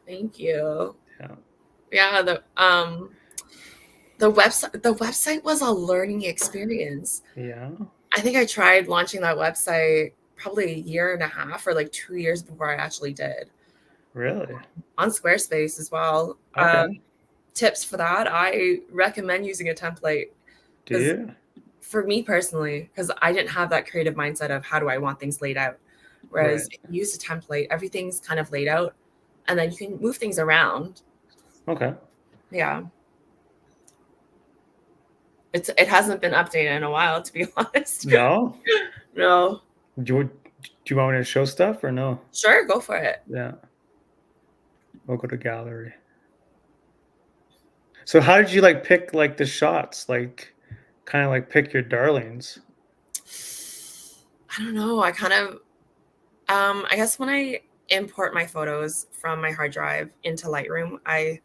Thank you. Yeah. Yeah. The website was a learning experience. Yeah. I think I tried launching that website probably a year and a half or like 2 years before I actually did. Really? On Squarespace as well. Okay. Tips for that, I recommend using a template. Do you? For me personally, because I didn't have that creative mindset of how do I want things laid out. Whereas if you use a template, everything's kind of laid out and then you can move things around. Okay. Yeah. It hasn't been updated in a while, to be honest. No? No. Do you want me to show stuff or no? Sure, go for it. Yeah. We'll go to gallery. So how did you like pick like the shots? Like kind of like pick your darlings? I don't know. I kind of I guess when I import my photos from my hard drive into Lightroom, I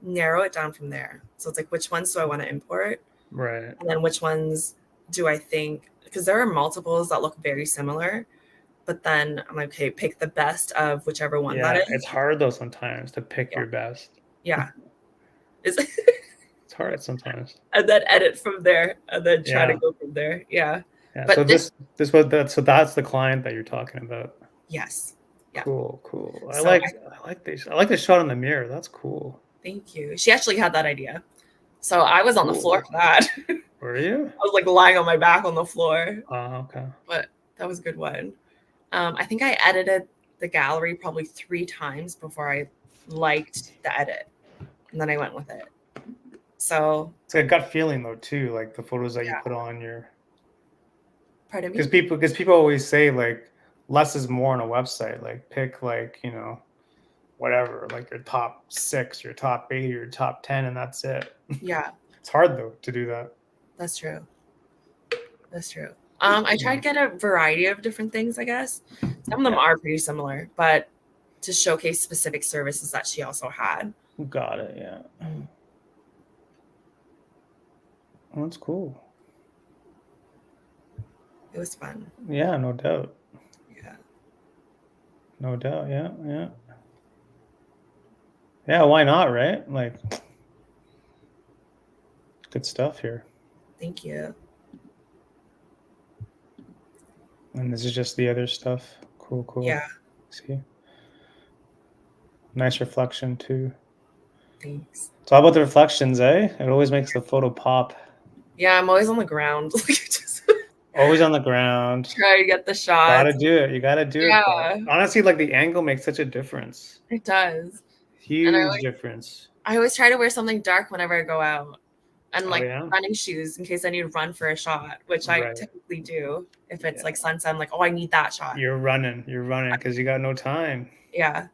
narrow it down from there. So it's like, which ones do I want to import? Right. And then which ones do I think, because there are multiples that look very similar, but then I'm like, okay, pick the best of whichever one that is. It's hard though sometimes to pick your best. Yeah. It's hard sometimes. And then edit from there and then try to go from there. Yeah. But so that's the client that you're talking about. Yes. Yeah. Cool. I like this. I like the shot in the mirror. That's cool. Thank you. She actually had that idea. So I was on the floor for that. Were you? I was like lying on my back on the floor. Oh, okay. But that was a good one. I think I edited the gallery probably 3 times before I liked the edit. And then I went with it. So it's like a gut feeling though too, like the photos that you put on your. Pardon me? Because people always say like less is more on a website. Like pick like, whatever, like your top 6, your top 8, your top 10, and that's it. Yeah. It's hard though to do that. That's true. I tried to get a variety of different things, I guess. Some of them are pretty similar, but to showcase specific services that she also had. Got it, yeah. Well, that's cool. It was fun. Yeah, no doubt. Yeah. No doubt, yeah. Yeah, why not, right? Like, good stuff here. Thank you. And this is just the other stuff. Cool. Yeah. See? Nice reflection, too. Thanks. It's all about the reflections, eh? It always makes the photo pop. Yeah, I'm always on the ground. Always on the ground. Try to get the shot. You gotta do it. Bro. Honestly, like the angle makes such a difference. It does. Huge difference. I always try to wear something dark whenever I go out. And running shoes in case I need to run for a shot, which I typically do. If it's like sunset, I'm like, oh, I need that shot. You're running because you got no time. Yeah.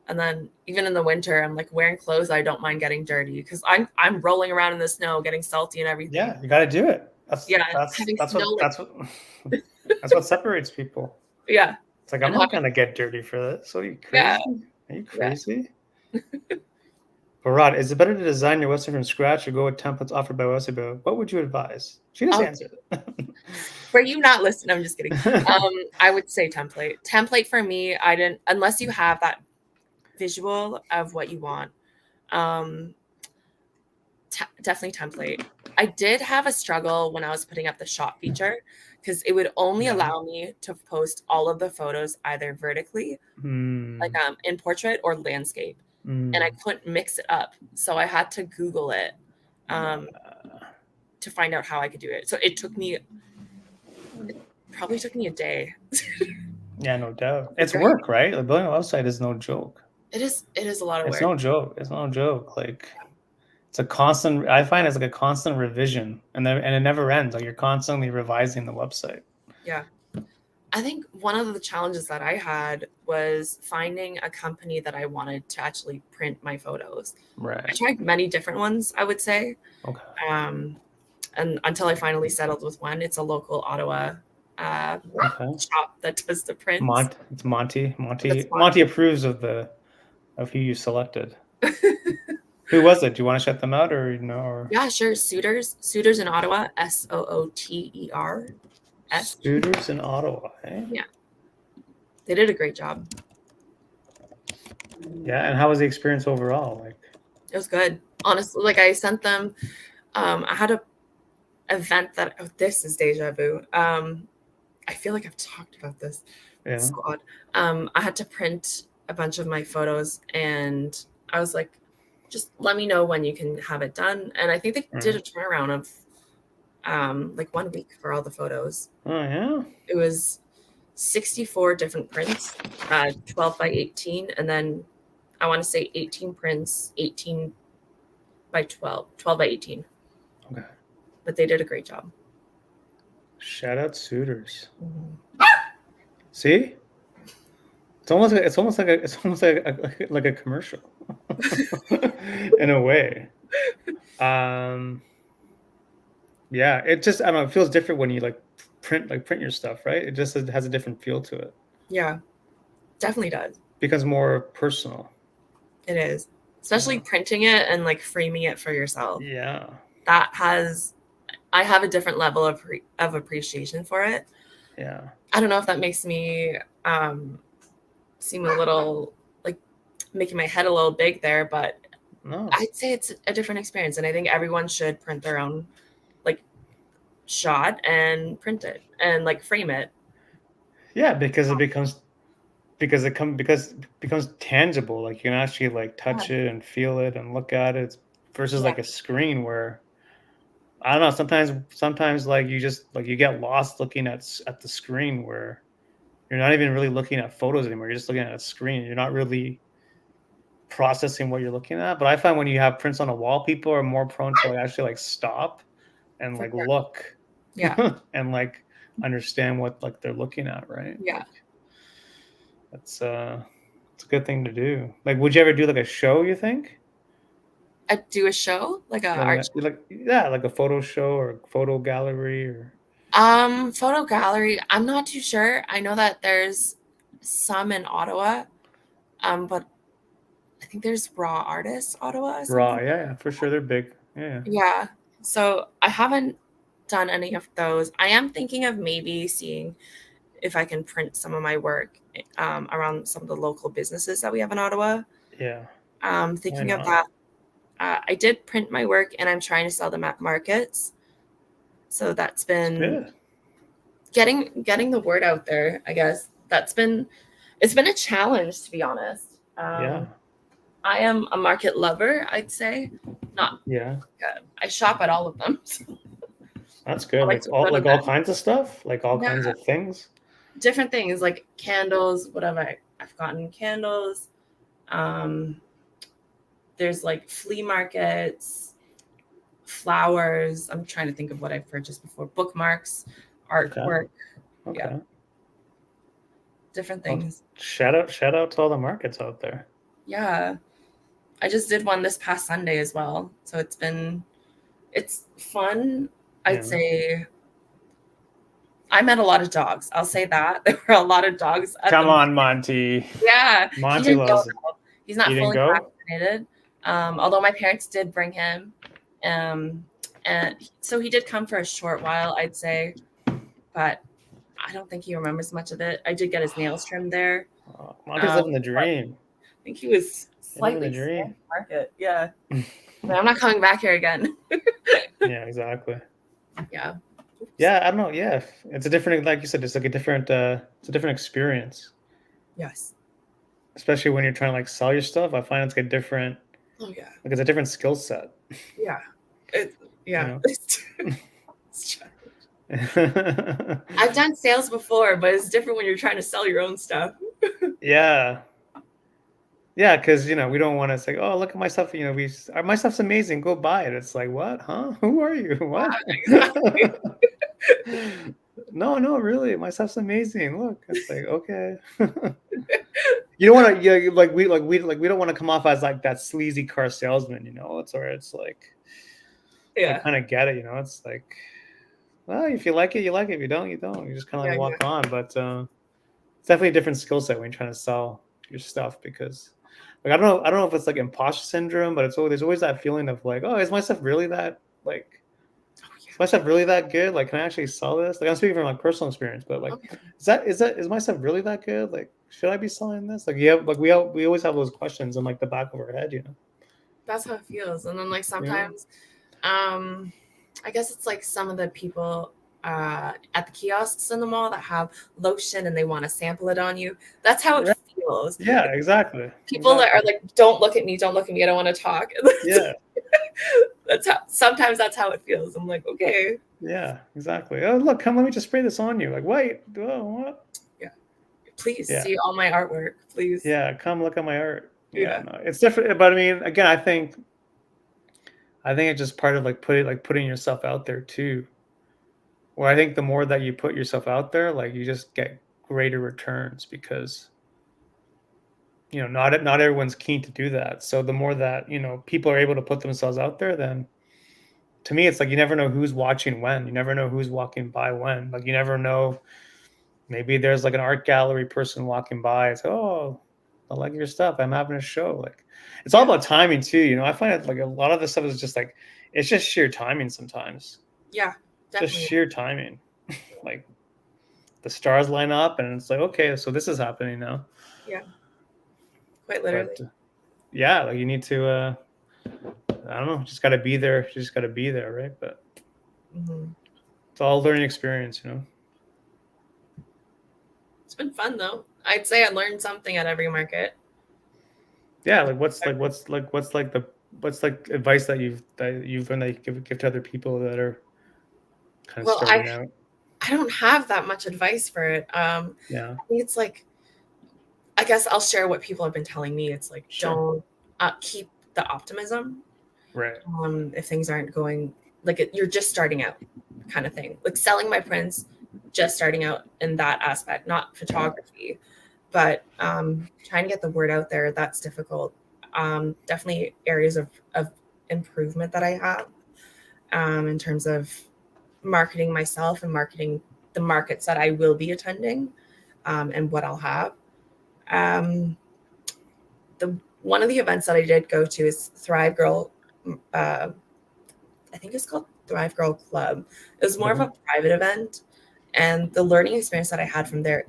And then even in the winter, I'm like wearing clothes I don't mind getting dirty because I'm rolling around in the snow, getting salty and everything. Yeah, you got to do it. That's what separates people. Yeah. It's like I'm not gonna get dirty for this. So are you crazy? Yeah. Are you crazy? But Rod, is it better to design your website from scratch or go with templates offered by website builder? What would you advise? She just answered it. For you not listening, I'm just kidding. I would say template. Template for me, unless you have that visual of what you want. Definitely template. I did have a struggle when I was putting up the shot feature because it would only allow me to post all of the photos either vertically, like in portrait or landscape. And I couldn't mix it up. So I had to Google it to find out how I could do it. So it probably took me a day. Yeah, no doubt. It's work, right? Like building a website is no joke. It is a lot of work. It's no joke. Like it's a constant, I find it's like a constant revision and it never ends. Like you're constantly revising the website. Yeah. I think one of the challenges that I had was finding a company that I wanted to actually print my photos. Right. I tried many different ones, I would say. Okay. And until I finally settled with one, it's a local Ottawa Okay. shop that does the prints. It's Monty. That's Monty approves of who you selected. Who was it? Do you want to shut them out or no? Or Yeah, sure. Suitors in Ottawa, SOOTERS. Suitors in Ottawa, eh? Yeah, they did a great job. Yeah, and how was the experience overall? Like, It was good. Honestly, like I sent them. I had a event that this is deja vu. I feel like I've talked about this. It's yeah. so odd. I had to print a bunch of my photos, and I was like, just let me know when you can have it done. And I think they did a turnaround of like 1 week for all the photos. Oh yeah. It was 64 different prints, 12 by 18, and then I want to say 18 prints, 18 by 12, 12 by 18. Okay. But they did a great job. Shout out Suitors. Mm-hmm. See? It's almost like a commercial. In a way. Yeah, it just I don't know, it feels different when you like print your stuff, right? It just has a different feel to it. Yeah. Definitely does. Becomes more personal. It is. Especially printing it and like framing it for yourself. Yeah. I have a different level of appreciation for it. Yeah. I don't know if that makes me seem a little like making my head a little big there, but No. I'd say it's a different experience. And I think everyone should print their own like shot and print it and like frame it. Yeah, because it becomes tangible. Like you can actually like touch it and feel it and look at it versus like a screen where I don't know, sometimes like you just like you get lost looking at the screen where you're not even really looking at photos anymore. You're just looking at a screen. You're not really processing what you're looking at. But I find when you have prints on a wall, people are more prone to like actually like stop and like look. Yeah. And like understand what like they're looking at, right? Yeah. Like, it's a good thing to do. Like, would you ever do like a show, you think? I'd do a show, like a art show? Like a photo show or photo gallery or photo gallery. I'm not too sure. I know that there's some in Ottawa. But I think there's Raw Artists Ottawa. Raw, yeah, for sure. They're big. Yeah. Yeah. So I haven't done any of those. I am thinking of maybe seeing if I can print some of my work around some of the local businesses that we have in Ottawa. Yeah. Thinking of that. I did print my work and I'm trying to sell them at markets. So that's been getting the word out there, I guess. It's been a challenge, to be honest. Yeah. I am a market lover, I'd say. Not I shop at all of them. So. That's good. Like all kinds of stuff, like all kinds of things. Different things like candles. What have I've gotten candles. There's like flea markets, flowers. I'm trying to think of what I've purchased before. Bookmarks, artwork. Okay. Yeah. Different things. Well, shout out to all the markets out there. Yeah. I just did one this past Sunday as well. So it's fun. I'd say I met a lot of dogs. I'll say that. There were a lot of dogs. Come on, Monty. Yeah. Monty loves it. He's not fully vaccinated. Although my parents did bring him. And so he did come for a short while, I'd say. But I don't think he remembers much of it. I did get his nails trimmed there. Monty's living the dream. I think he was slightly dream. Market. Yeah. But I'm not coming back here again. Yeah, exactly. Yeah. Yeah, I don't know. Yeah, it's a different, like you said, it's like it's a different experience. Yes. Especially when you're trying to like sell your stuff, I find it's like a different. Oh yeah. Like it's a different skill set. Yeah. I've done sales before, but it's different when you're trying to sell your own stuff. Yeah. Yeah, because we don't want to say, "Oh, look at my stuff." My stuff's amazing. Go buy it. It's like, what? Huh? Who are you? What? Exactly. No, really. My stuff's amazing. Look, it's like okay. You don't want to, we don't want to come off as like that sleazy car salesman. It's where it's like, I kind of get it. It's like, well, if you like it, you like it. If you don't, you don't. You just kind of Yeah, like walk exactly. on. But it's definitely a different skill set when you're trying to sell your stuff because, like, I don't know if it's like imposter syndrome, but there's always that feeling of like, oh, is my stuff really that like, Oh, is my stuff really that good? Like, can I actually sell this? Like, I'm speaking from like personal experience, but yeah. like, Okay. is my stuff really that good? Like, should I be selling this? Like, yeah, like we always have those questions in like the back of our head, you know? That's how it feels. And then like Yeah, sometimes, I guess it's like some of the people at the kiosks in the mall that have lotion and they want to sample it on you. That's how it right. feels. Yeah, exactly, People that are exactly. like, don't look at me, don't look at me, I don't want to talk. Yeah, That's how sometimes that's how it feels. I'm like, okay, yeah, exactly. Oh, look, come, let me just spray this on you. Like, wait, oh, what? yeah, please Yeah, see all my artwork, please. yeah, come look at my art. Yeah, Yeah. no, it's different. But I mean, again, I think it's just part of like putting yourself out there too. Where I think the more that you put yourself out there, like you just get greater returns because not everyone's keen to do that. So the more that people are able to put themselves out there, then to me it's like you never know who's watching when. You never know who's walking by when. Like you never know. Maybe there's like an art gallery person walking by. It's oh, I like your stuff. I'm having a show. Like it's all Yeah. about timing too. I find it like a lot of the stuff is just like it's just sheer timing sometimes. Yeah, Just definitely. sheer timing. Like the stars line up and it's like, okay, so this is happening now. Yeah, quite But literally. yeah, like you need to I don't know, just gotta be there. You just gotta be there, right? But Hmm. it's all learning experience. It's been fun though. I'd say I learned something at every market. Yeah, like what's like advice that you've learned that you give to other people that are kind of Well, I starting out. I don't have that much advice for it. Yeah, I think it's like I guess I'll share what people have been telling me. It's like sure. don't keep the optimism Right. if things aren't going like you're just starting out, kind of thing. Like selling my prints, just starting out in that aspect, not photography, but trying to get the word out there. That's difficult. Definitely areas of improvement that I have in terms of marketing myself and marketing the markets that I will be attending and what I'll have. Um, the one of the events that I did go to is Thrive Girl. Uh, I think it's called Thrive Girl Club. It was more of Okay. a private event, and the learning experience that I had from there,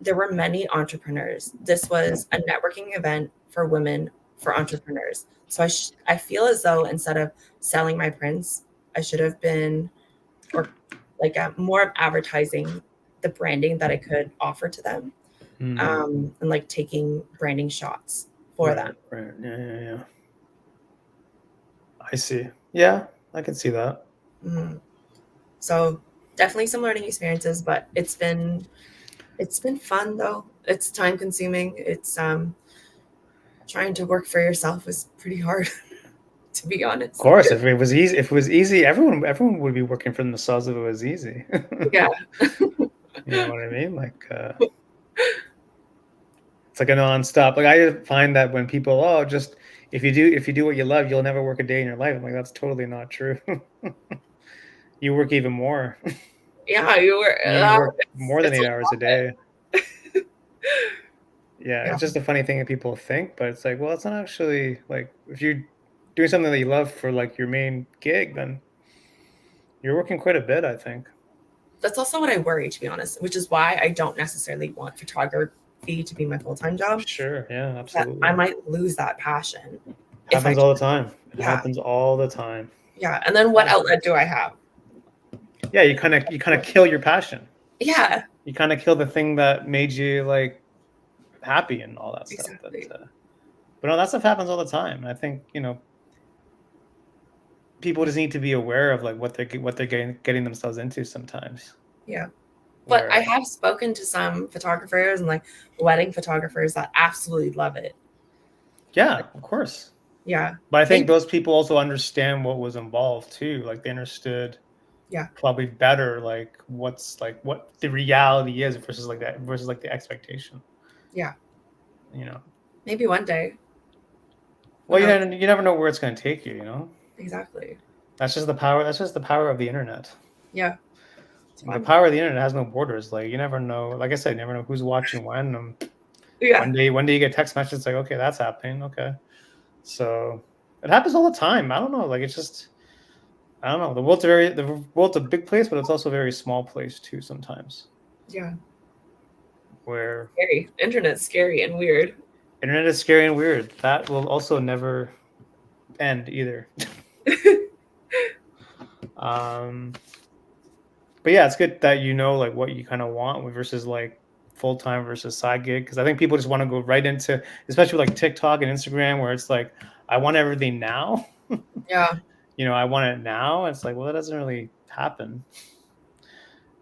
there were many entrepreneurs. This was a networking event for women for entrepreneurs. So I feel as though instead of selling my prints, I should have been or like more of advertising the branding that I could offer to them, Mm, and like taking branding shots for right. them. Right. Yeah. Yeah. Yeah. I see. Yeah, I can see that. Mhm. So definitely some learning experiences, but it's been fun though. It's time consuming. It's trying to work for yourself is pretty hard, to be Of honest. course, if it was easy, everyone would be working for themselves if it was easy. Yeah. You know what I mean? Like it's like a nonstop. Like I find that when people, oh, just if you do what you love, you'll never work a day in your life. I'm like, that's totally not true. You work even more. Yeah, you were You work more than it's a 8 hours a lot. day. Yeah, Yeah, it's just a funny thing that people think, but it's like, well, it's not actually like if you're doing something that you love for like your main gig, then you're working quite a bit, I think. that's also what I worry, to be honest, which is why I don't necessarily want photography to be my full-time job. Sure, yeah, That I absolutely. might lose that passion if I Happens all the time. It yeah, happens all the time. yeah. And then what outlet do I have? Yeah, you kind of kill your passion. Yeah, You kind of kill the thing that made you like happy and all that stuff. exactly. But no, that stuff happens all the time. I think people just need to be aware of like what they're getting themselves into sometimes. Yeah. But I Where have spoken to some photographers and like wedding photographers that absolutely love it. yeah, of course. Yeah. But I think Maybe. those people also understand what was involved too. Like they understood Yeah. probably better like what the reality is versus like the expectation. Yeah. You know. Maybe one day. Who Well, knows? you never know where it's going to take you. Exactly. That's just the power. That's just the power of the internet. Yeah. The power of the internet has no borders. Like you never know. Like I said, you never know who's watching when. Yeah. One day you get text message it's like, okay, that's happening. Okay, so it happens all the time. I don't know. Like it's just I don't know. The world's a big place, but it's also a very small place too. Sometimes Yeah. where Scary. Internet's scary and weird. internet is scary and weird. That will also never end either. um, but yeah, it's good that you know like what you kind of want versus like full time versus side gig because I think people just want to go right into, especially with like TikTok and Instagram, where it's like I want everything now. Yeah. I want it now. It's like, well, that doesn't really happen.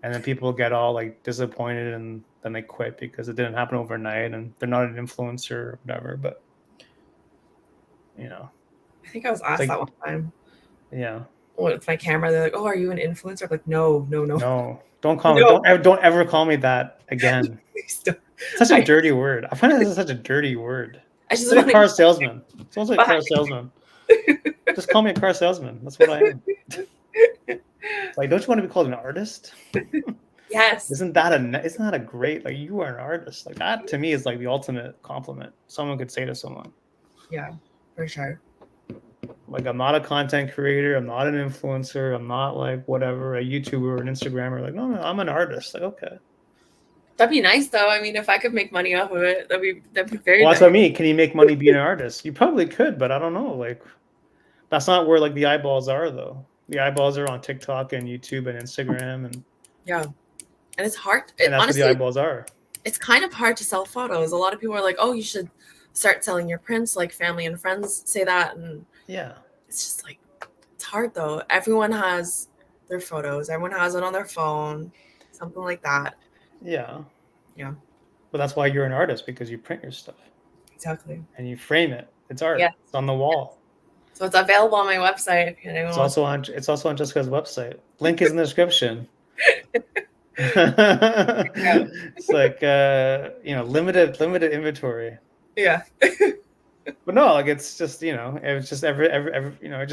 And then people get all like disappointed and then they quit because it didn't happen overnight and they're not an influencer or whatever. But I think I was asked like, that one time. yeah, With my camera, they're like, "Oh, are you an influencer?" I'm like, no, no, no, no, don't call me. no. Don't ever call me that again. Please don't. Such a I, dirty word. I find this is such a dirty word. I It's just like want a to car salesman. It's also a car behind. salesman. Just call me a car salesman. That's what I am. Like, don't you want to be called an artist? Yes. Isn't that a great, like, you are an artist? Like that to me is like the ultimate compliment someone could say to someone. Yeah, for sure. Like I'm not a content creator, I'm not an influencer, I'm not like whatever, a YouTuber or an Instagrammer. Like, no, I'm an artist. Like, okay. That'd be nice though. I mean, if I could make money off of it, that'd be very Well, nice. that's what I mean. Can you make money being an artist? You probably could, but I don't know. Like that's not where like the eyeballs are though. The eyeballs are on TikTok and YouTube and Instagram and Yeah. And it's hard. that's Honestly, where the eyeballs are. it's kind of hard to sell photos. A lot of people are like, "Oh, you should start selling your prints." Like family and friends say that, and Yeah. it's just like it's hard though. Everyone has their photos. Everyone has it on their phone, something like that. Yeah. Yeah. But that's why you're an artist because you print your stuff Exactly. and you frame it. It's art. Yeah. It's on the wall. So it's available on my website if anyone It's wants. also on Jessica's website. Link is in the description. Yeah. It's like limited inventory. Yeah. But no, like it's just it was just every I was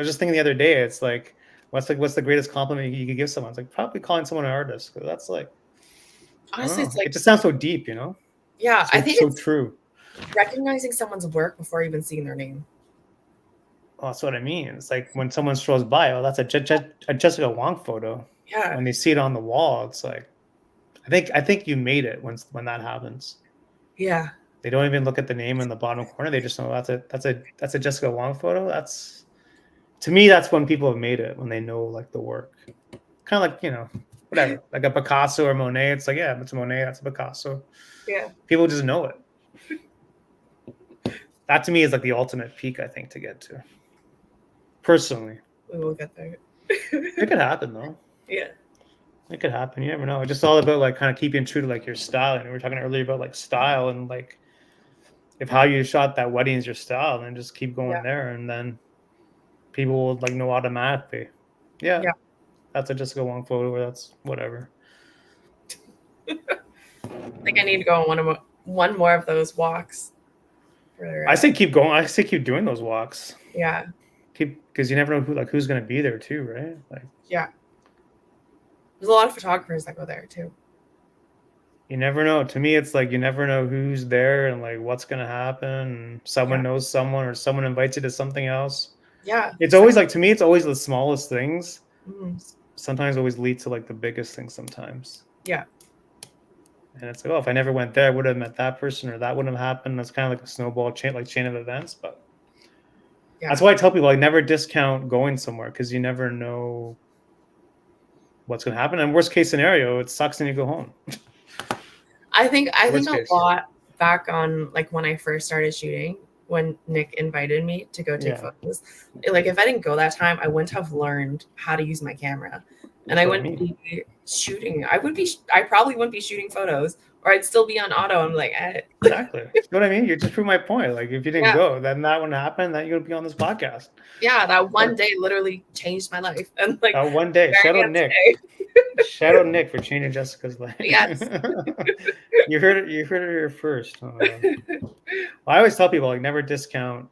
just thinking the other day. It's like what's the greatest compliment you could give someone? It's like probably calling someone an artist because that's like Honestly, it's it like just sounds so deep, yeah. so, I think so it's true. recognizing someone's work before even seeing their name. Well, that's what I mean. It's like when someone strolls by, oh, that's a Jessica Wong photo. Yeah. When they see it on the wall, it's like I think you made it when that happens. Yeah. They don't even look at the name in the bottom corner. They just know that's a Jessica Wong photo. That's to me, that's when people have made it, when they know like the work. Kind of like, whatever, like a Picasso or Monet. It's like, yeah, it's a Monet, that's a Picasso. Yeah. People just know it. That to me is like the ultimate peak, I think, to get to. Personally. We will get there. It could happen though. Yeah. It could happen. You never know. It's just all about like kind of keeping true to like your style. And we were talking earlier about like style and like if how you shot that wedding is your style, then just keep going there, and then people will like know automatically. Yeah, that's a Jessica Wong photo, or that's whatever. I think I need to go on one more of those walks. I say keep going. I say keep doing those walks. Yeah. Because you never know who's going to be there too, right? Like yeah. There's a lot of photographers that go there too. You never know. To me, it's like you never know who's there and like what's gonna happen. And someone knows someone, or someone invites you to something else. Yeah. It's always like, to me, it's always the smallest things. Mm-hmm. Sometimes always lead to like the biggest things sometimes. Yeah. And it's like, oh, if I never went there, I would have met that person, or that wouldn't have happened. That's kind of like a snowball chain of events. But that's why I tell people, like, never discount going somewhere, because you never know what's going to happen. And worst case scenario, it sucks and you go home. I think a lot back on like when I first started shooting, when Nick invited me to go take photos. Like if I didn't go that time, I wouldn't have learned how to use my camera. And I wouldn't be shooting. I probably wouldn't be shooting photos, or I'd still be on auto. I'm like, Exactly. You know what I mean? You just proved my point. Like if you didn't go, then that wouldn't happen. Then you would be on this podcast. Yeah, that one day literally changed my life. And like one day, shout out Nick. Shout out Nick for changing Jessica's life. Yes. You heard it here first. Well, I always tell people, like, never discount,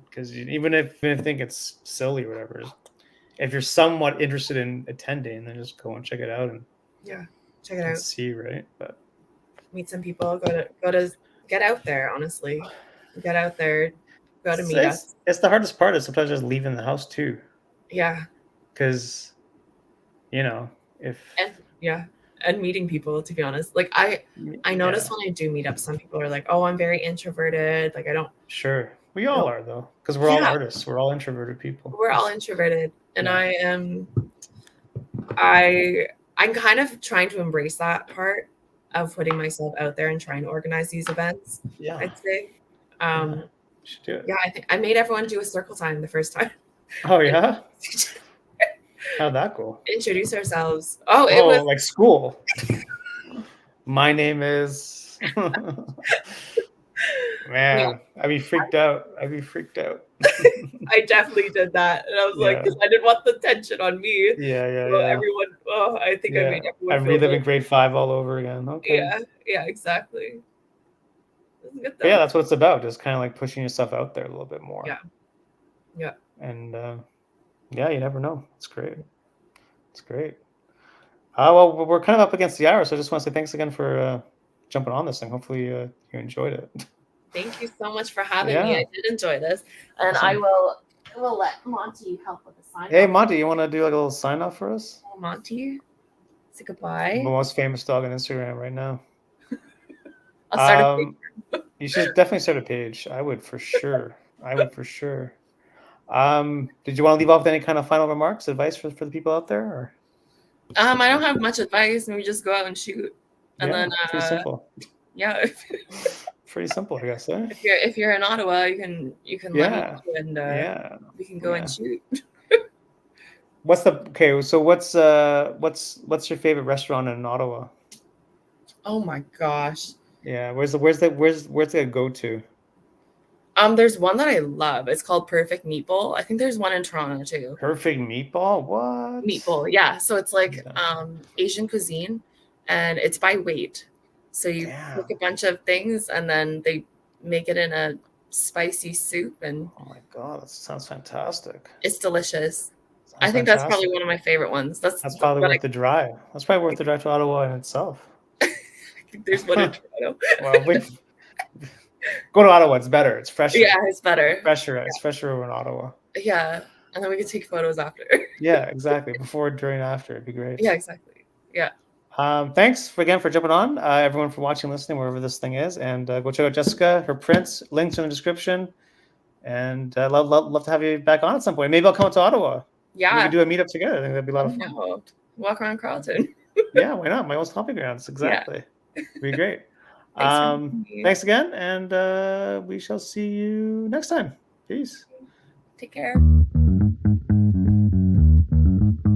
because even if you think it's silly or whatever, if you're somewhat interested in attending, then just go and check it out and check it and out. see, right? But Meet some people. Go to get out there. Honestly, get out there. Go to meet us. it's the hardest part is sometimes just leaving the house too, Yeah, because if and meeting people. To be honest, like I notice when I do meet up, some people are like, "Oh, I'm very introverted. Like I don't." Sure, we all are though, because we're all artists. We're all introverted people. We're all introverted, and I am. I'm kind of trying to embrace that part of putting myself out there and trying to organize these events. Yeah, I'd say. Should do it. Yeah, I think I made everyone do a circle time the first time. Oh yeah. How'd that go? Introduce ourselves. Oh, it was like school. My name is. Man, I'd be freaked out. I definitely did that, and I was like, because I didn't want the tension on me. Yeah. Everyone. Oh, I think I made everyone. I'm reliving grade 5 all over again. Okay. Yeah, exactly. Good, yeah, that's what it's about. Just kind of like pushing yourself out there a little bit more. Yeah. And you never know. It's great. It's great. Well, we're kind of up against the hour, so I just want to say thanks again for jumping on this thing. Hopefully you enjoyed it. Thank you so much for having me. I did enjoy this, and awesome. I will let Monty help with the sign. Hey, Monty, you want to do like a little sign off for us? Oh, Monty, say goodbye. The most famous dog on Instagram right now. I'll start a page. You should definitely start a page. I would for sure. Did you want to leave off with any kind of final remarks, advice for the people out there? Or? I don't have much advice. Maybe just go out and shoot, and then pretty simple. Yeah. Pretty simple, I guess. Eh? If you're in Ottawa, you can let me know, and we can go and shoot. So what's your favorite restaurant in Ottawa? Oh my gosh. Yeah, where's the go to? There's one that I love. It's called Perfect Meatball. I think there's one in Toronto too. Perfect Meatball? What? Meatball, yeah. So it's like Asian cuisine, and it's by weight. So you cook a bunch of things, and then they make it in a spicy soup. And oh my god, that sounds fantastic! It's delicious. I think that's probably one of my favorite ones. That's probably worth the drive. That's probably worth the drive to Ottawa in itself. I think there's one in Toronto. Well, go to Ottawa. It's better. It's fresher. Yeah, it's better. It's fresher over in Ottawa. Yeah, and then we can take photos after. Yeah, exactly. Before, during, after. It'd be great. Yeah, exactly. Yeah. Thanks again for jumping on. Everyone for watching, listening, wherever this thing is, and go check out Jessica. Her prints, links in the description. And love to have you back on at some point. Maybe I'll come out to Ottawa. Yeah, we can do a meetup together. I think that'd be a lot of fun. Walk around Carleton. Yeah, why not? My old stomping grounds. Exactly. It'd be great. Thanks again, and we shall see you next time. Peace. Take care.